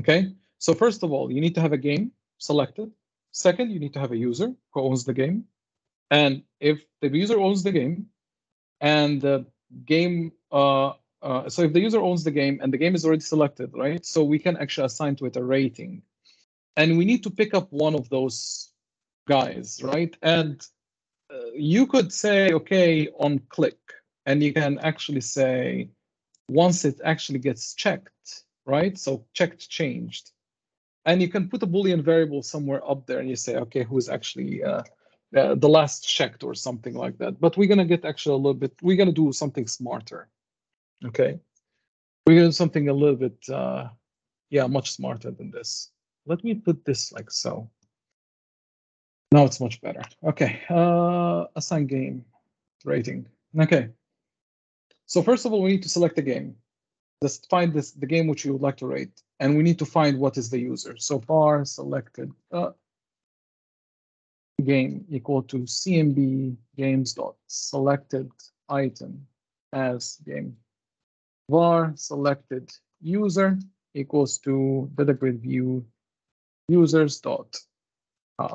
[SPEAKER 1] Okay, so first of all, you need to have a game selected. Second, you need to have a user who owns the game. And if the user owns the game and the game, so if the user owns the game and the game is already selected, right? So we can actually assign to it a rating. And we need to pick up one of those guys, right? And you could say, okay, on click, and you can actually say, once it actually gets checked, right? So checked changed. And you can put a Boolean variable somewhere up there and you say, okay, who's actually the last checked or something like that. But we're going to get actually a little bit, we're going to do something smarter. Okay. We're going to do something a little bit, much smarter than this. Let me put this like so. Now it's much better. Okay. Assign game rating. Okay. So first of all, we need to select the game. Just find the game which you would like to rate. And we need to find what is the user. So far selected game equal to cmb games dot selected item as game. Var selected user equals to data grid view users dot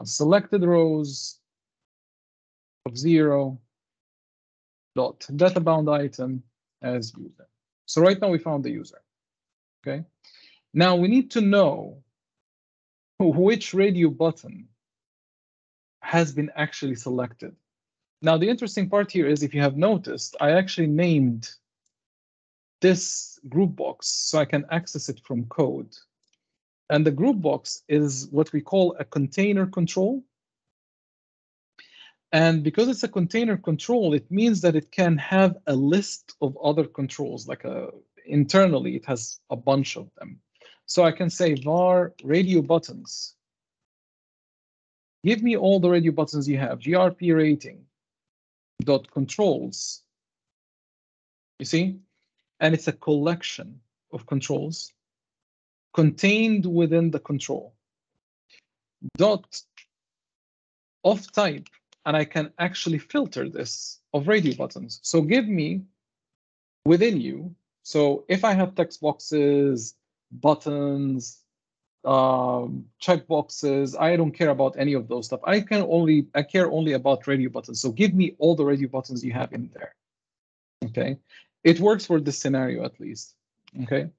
[SPEAKER 1] selected rows of 0 dot data bound item as user. So right now we found the user. Okay. Now we need to know which radio button has been actually selected. Now the interesting part here is, if you have noticed, I actually named this group box so I can access it from code. And the group box is what we call a container control. And because it's a container control, it means that it can have a list of other controls, like internally it has a bunch of them. So I can say var radio buttons. Give me all the radio buttons you have, grp rating dot controls. You see? And it's a collection of controls contained within the control. Dot of type, and I can actually filter this of radio buttons. So give me within you. So if I have text boxes, buttons, check boxes, I don't care about any of those stuff. I care only about radio buttons. So give me all the radio buttons you have in there. Okay, it works for this scenario at least. Okay,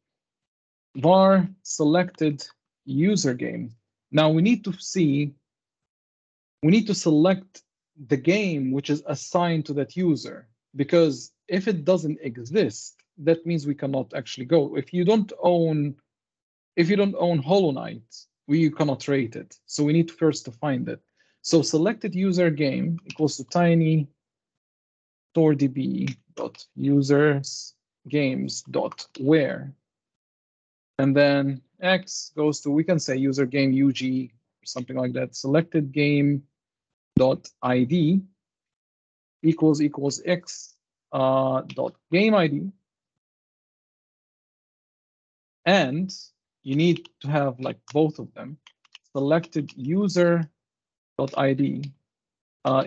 [SPEAKER 1] var selected user game Now we need to see, we need to select the game which is assigned to that user, because if it doesn't exist, that means we cannot actually go. If you don't own Hollow Knight, we cannot rate it. So we need first to find it. So selected user game equals to tiny storedb dot users games dot where, and then x goes to, we can say user game UG or something like that. Selected game dot ID equals x dot game ID, and you need to have like both of them. Selected user dot ID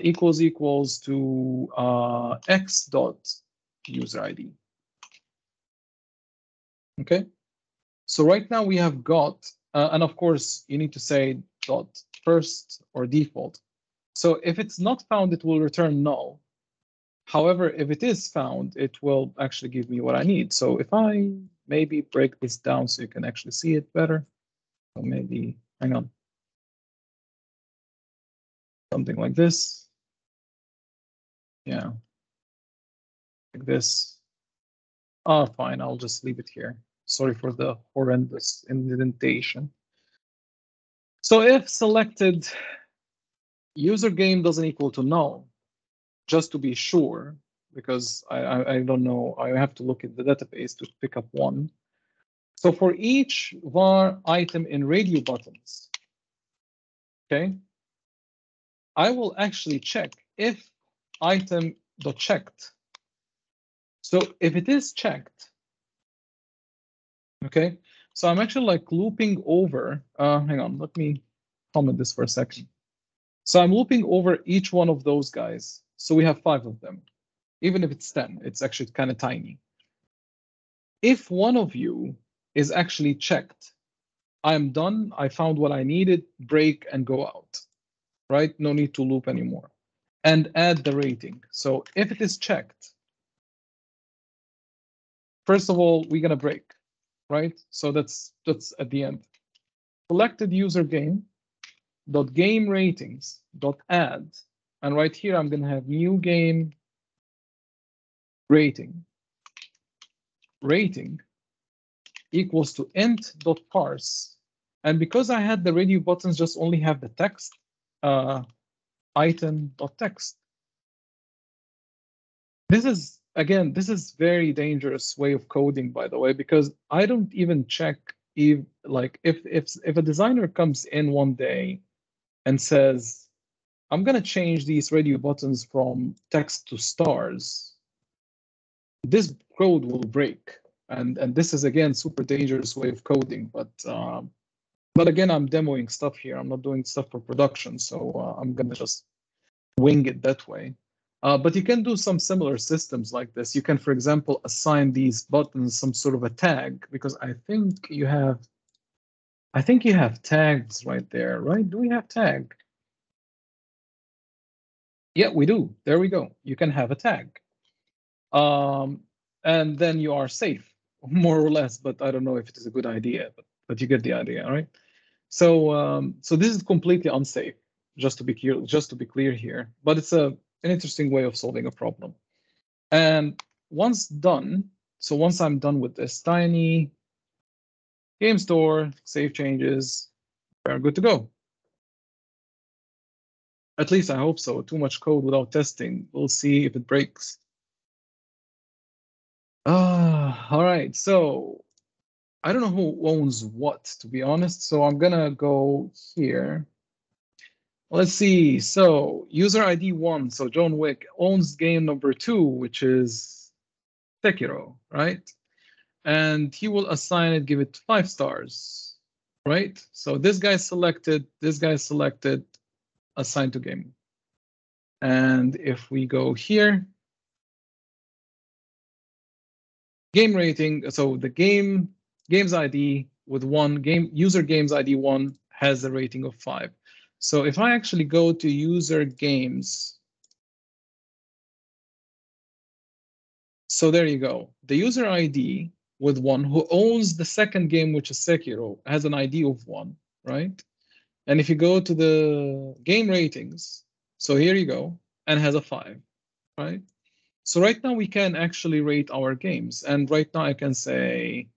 [SPEAKER 1] equals to x dot user ID. Okay, so right now we have got, and of course you need to say dot first or default. So if it's not found, it will return null. However, if it is found, it will actually give me what I need. So if I maybe break this down so you can actually see it better, so maybe, hang on, something like this. Yeah, like this. Oh, fine, I'll just leave it here. Sorry for the horrendous indentation. So if selected user game doesn't equal to null, just to be sure, because I don't know, I have to look at the database to pick up one. So for each var item in radio buttons, okay, I will actually check if item dot checked. So if it is checked, okay, so I'm actually like looping over, hang on, let me comment this for a second. So I'm looping over each one of those guys. So we have 5 of them. Even if it's 10, it's actually kind of tiny. If one of you is actually checked, I'm done, I found what I needed, break and go out, right? No need to loop anymore. And add the rating. So if it is checked, first of all, we're gonna break, right? So that's at the end. Selected user game dot game ratings dot add, and right here I'm gonna have new game rating equals to int dot parse, and because I had the radio buttons just only have the text, item dot text. This is very dangerous way of coding, by the way, because I don't even check if a designer comes in one day and says, I'm gonna change these radio buttons from text to stars, this code will break. And this is again super dangerous way of coding, but again, I'm demoing stuff here. I'm not doing stuff for production, so I'm gonna just wing it that way. But you can do some similar systems like this. You can, for example, assign these buttons some sort of a tag, because I think you have tags right there, right? Do we have tag? Yeah, we do. There we go. You can have a tag. And then you are safe, more or less, but I don't know if it is a good idea, but you get the idea, right? So so this is completely unsafe, just to be clear here, but it's an interesting way of solving a problem. And once done, so once I'm done with this tiny game store, save changes, we're good to go. At least I hope so. Too much code without testing. We'll see if it breaks. All right, so I don't know who owns what, to be honest. So I'm gonna go here. Let's see. So user ID 1, so John Wick owns game number 2, which is Sekiro, right? And he will assign it, give it 5 stars, right? So this guy selected, assigned to game. And if we go here, game rating, so the game's ID with 1, user game's ID 1 has a rating of 5. So if I actually go to user games, so there you go. The user ID with 1, who owns the second game, which is Sekiro, has an ID of 1, right? And if you go to the game ratings, so here you go, and has a 5, right? So right now we can actually rate our games. And right now I can say,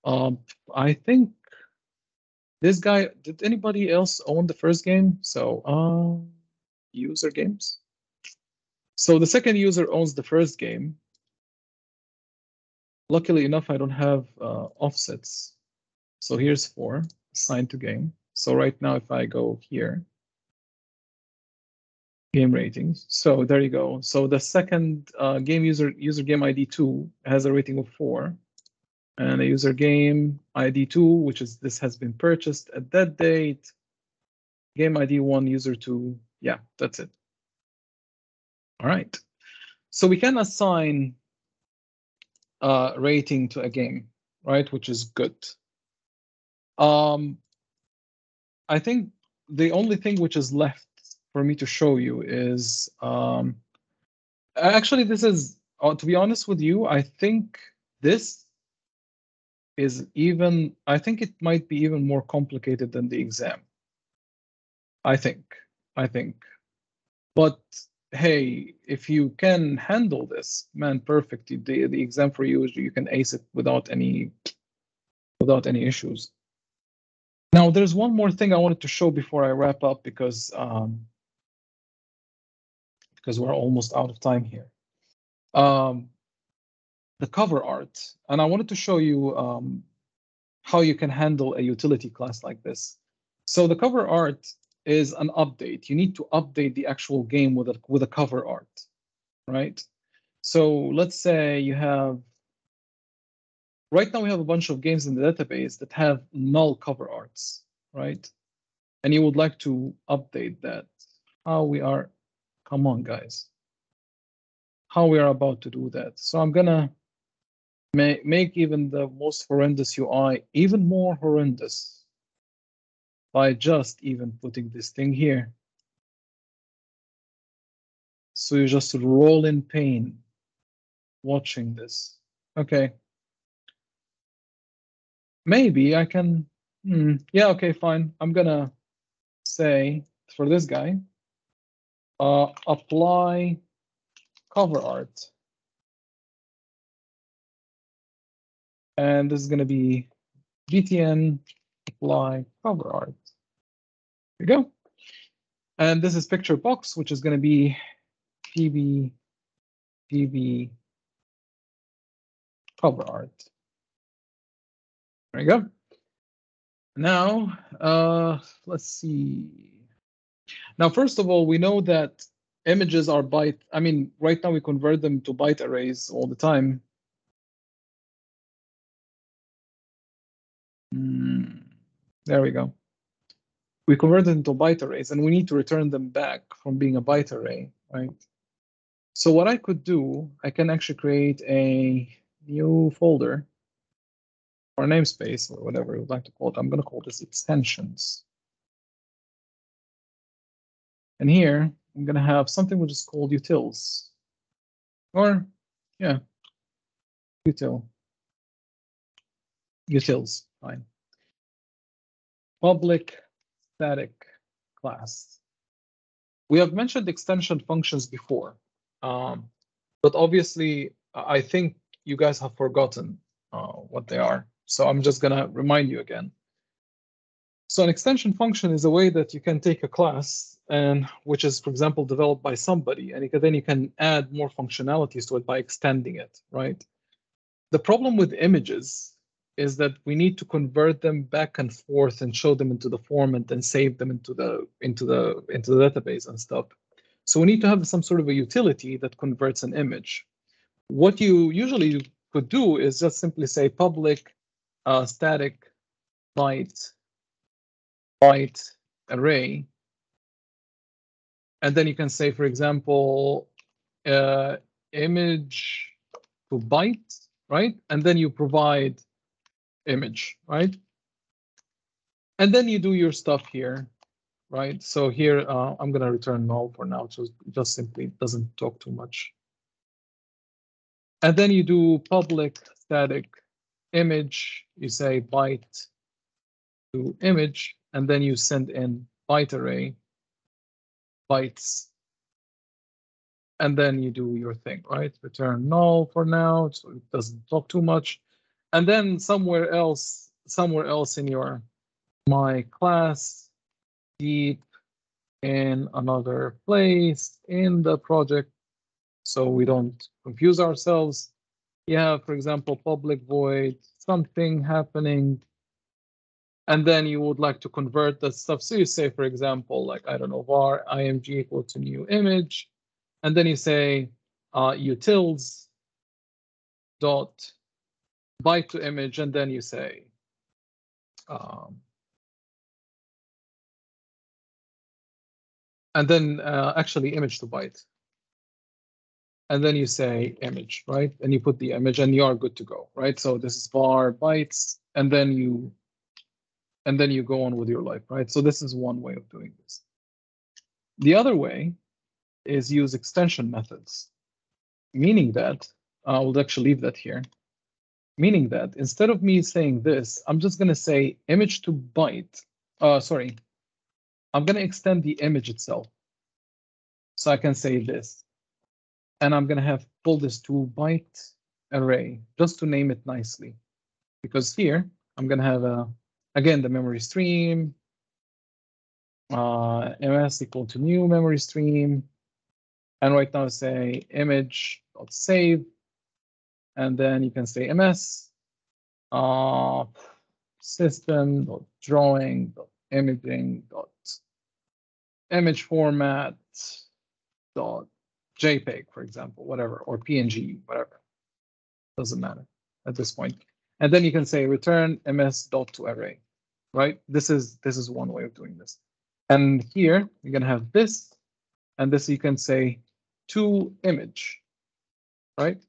[SPEAKER 1] I think this guy, did anybody else own the first game? So user games. So the second user owns the first game. Luckily enough, I don't have offsets. So here's 4, assigned to game. So right now if I go here, game ratings. So there you go. So the second game user game ID 2 has a rating of 4. And a user game ID 2, which is this has been purchased at that date. Game ID 1, user 2. Yeah, that's it. All right. So we can assign rating to a game, right? Which is good. I think the only thing which is left for me to show you is actually this is to be honest with you, I think this is even, I think it might be even more complicated than the exam. I think. But hey, if you can handle this, man, perfect. The exam for you is you can ace it without any issues. Now, there's one more thing I wanted to show before I wrap up because we're almost out of time here. The cover art, and I wanted to show you how you can handle a utility class like this. So the cover art is an update. You need to update the actual game with a cover art, right? So let's say you have, right now we have a bunch of games in the database that have null cover arts, right? And you would like to update that. How we are, come on guys. How we are about to do that. So I'm gonna make even the most horrendous UI even more horrendous by just even putting this thing here. So you just roll in pain watching this. Okay. Maybe I can, yeah, okay, fine. I'm gonna say for this guy, apply cover art. And this is gonna be GTN apply cover art. There you go. And this is picture box, which is gonna be PB cover art. There you go. Now, let's see. Now, first of all, we know that images are byte. I mean, right now we convert them to byte arrays all the time. There we go. We convert them to byte arrays, and we need to return them back from being a byte array, right? So what I could do, I can actually create a new folder or namespace or whatever you would like to call it. I'm going to call this extensions. And here, I'm going to have something which is called utils. Or, yeah, utils, fine. Public static class. We have mentioned extension functions before, but obviously, I think you guys have forgotten what they are. So I'm just going to remind you again. So an extension function is a way that you can take a class and which is, for example, developed by somebody, and then you can add more functionalities to it by extending it, right? The problem with images is that we need to convert them back and forth and show them into the format and save them into the database and stuff. So we need to have some sort of a utility that converts an image. What you usually could do is just simply say public static byte array, and then you can say, for example, image to byte, right? And then you provide image, right? And then you do your stuff here, right? So here I'm going to return null for now, so it just simply doesn't talk too much. And then you do public static image, you say byte to image, and then you send in byte array, bytes, and then you do your thing, right? Return null for now, so it doesn't talk too much. And then somewhere else in your my class, deep in another place in the project, so we don't confuse ourselves. You have, for example, public void, something happening, and then you would like to convert that stuff. So you say, for example, like, I don't know, var img equal to new image, and then you say utils dot byte to image, and then you say and then actually image to byte, and then you say image, right? And you put the image, and you are good to go, right? So this is var bytes, and then you go on with your life, right? So this is one way of doing this. The other way is use extension methods, meaning that we'll actually leave that here. Meaning that instead of me saying this, I'm just going to say image to byte. Sorry, I'm going to extend the image itself. So I can say this. And I'm going to have pull this to byte array just to name it nicely. Because here I'm going to have again the memory stream, ms equal to new memory stream. And right now say image.save. And then you can say ms system.drawing.imaging.image format .jpeg, for example, whatever, or PNG, whatever. Doesn't matter at this point. And then you can say return ms.toArray, right? This is one way of doing this. And here you're gonna have this, and this you can say to image, right?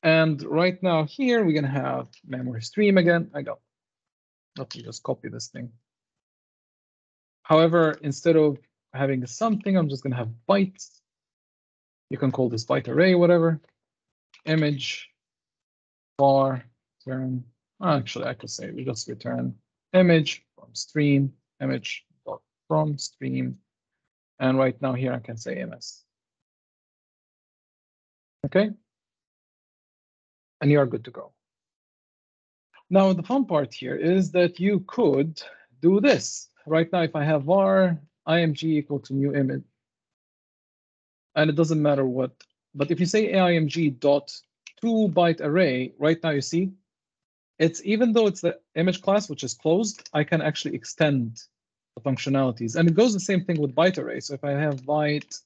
[SPEAKER 1] And right now here we're gonna have memory stream again. Let me just copy this thing. However, instead of having something, I'm just gonna have bytes. You can call this byte array, whatever. Image var return. Actually, I could say we just return image from stream, image from stream, and right now here I can say ms. Okay, and you are good to go. Now the fun part here is that you could do this. Right now, if I have var img equal to new image, and it doesn't matter what, but if you say img dot 2 byte array, right now you see, it's even though it's the image class, which is closed, I can actually extend the functionalities. And it goes the same thing with byte array. So if I have byte,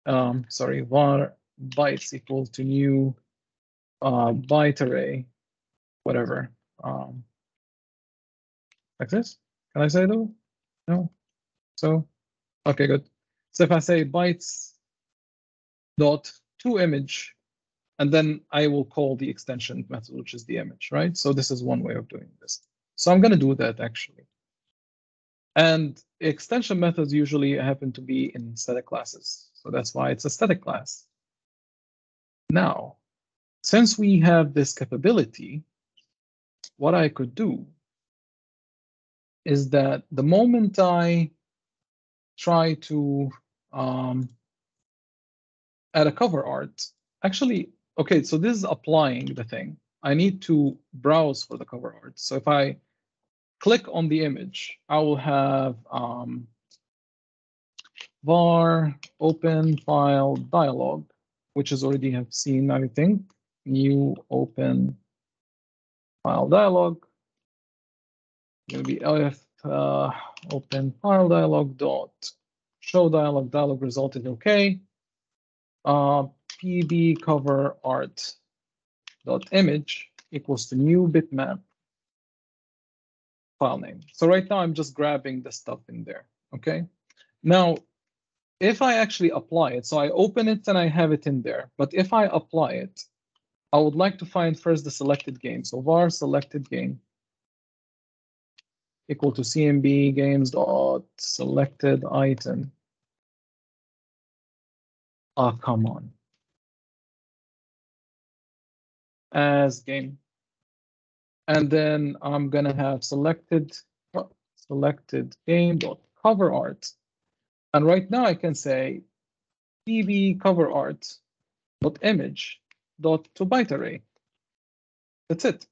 [SPEAKER 1] var bytes equal to new byte array, whatever, like this. Can I say though? No. So, okay, good. So if I say bytes dot to image, and then I will call the extension method, which is the image, right? So this is one way of doing this. So I'm going to do that actually. And extension methods usually happen to be in static classes. So that's why it's a static class. Now, since we have this capability, what I could do is that the moment I try to add a cover art, actually, okay, so this is applying the thing. I need to browse for the cover art. So if I click on the image, I will have var open file dialog, which is already have seen everything. New open file dialog. Going to be elf open file dialog dot show dialog result is okay. pb cover art dot image equals to new bitmap file name. So right now I'm just grabbing the stuff in there. Okay. Now, if I actually apply it, so I open it and I have it in there, but if I apply it, I would like to find first the selected game. So var selected game equal to cmb games dot selected item. Oh, come on. As game. And then I'm gonna have selected, selected game dot cover art. And right now I can say db cover art dot image dot to byte array. That's it.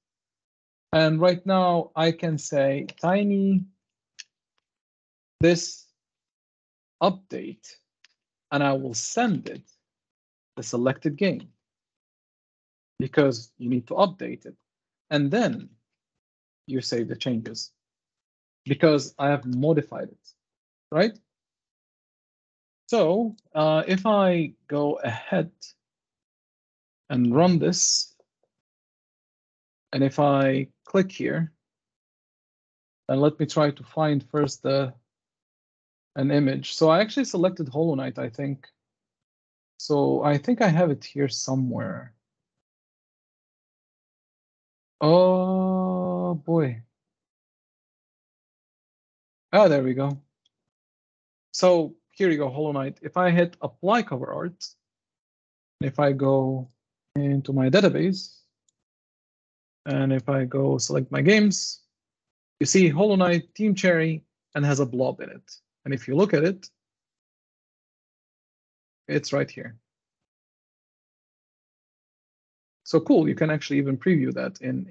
[SPEAKER 1] And right now I can say tiny this update, and I will send it the selected game because you need to update it. And then you save the changes because I have modified it, right? So if I go ahead and run this, and if I click here, and let me try to find first an image. So I actually selected Hollow Knight, I think. So I think I have it here somewhere. Oh boy. Oh, there we go. So here you go, Hollow Knight. If I hit apply cover art, if I go into my database, and if I go select my games, you see Hollow Knight Team Cherry and has a blob in it. And if you look at it, it's right here. So cool, you can actually even preview that in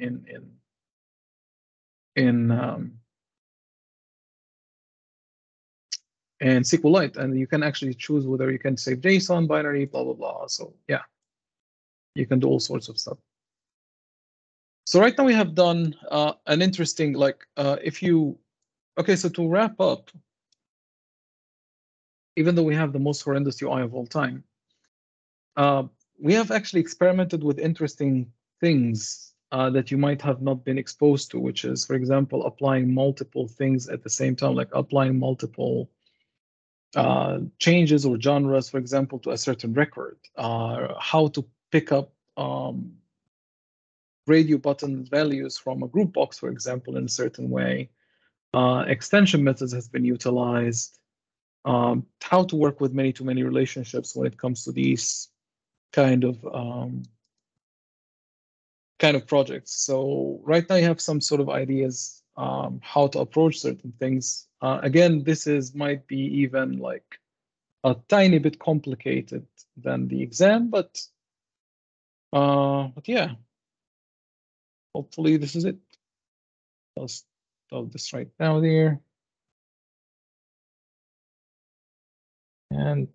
[SPEAKER 1] SQLite, and you can actually choose whether you can save JSON, binary, blah, blah, blah. So yeah, you can do all sorts of stuff. So right now we have done an interesting, like, okay, so to wrap up, even though we have the most horrendous UI of all time, we have actually experimented with interesting things that you might have not been exposed to, which is, for example, applying multiple things at the same time, like applying multiple changes or genres, for example, to a certain record, how to pick up radio button values from a group box, for example, in a certain way. Extension methods has been utilized. How to work with many-to-many relationships when it comes to these kind of projects. So right now you have some sort of ideas how to approach certain things. Again, this might be even like a tiny bit complicated than the exam, but yeah, hopefully this is it. I'll stop this right now there. And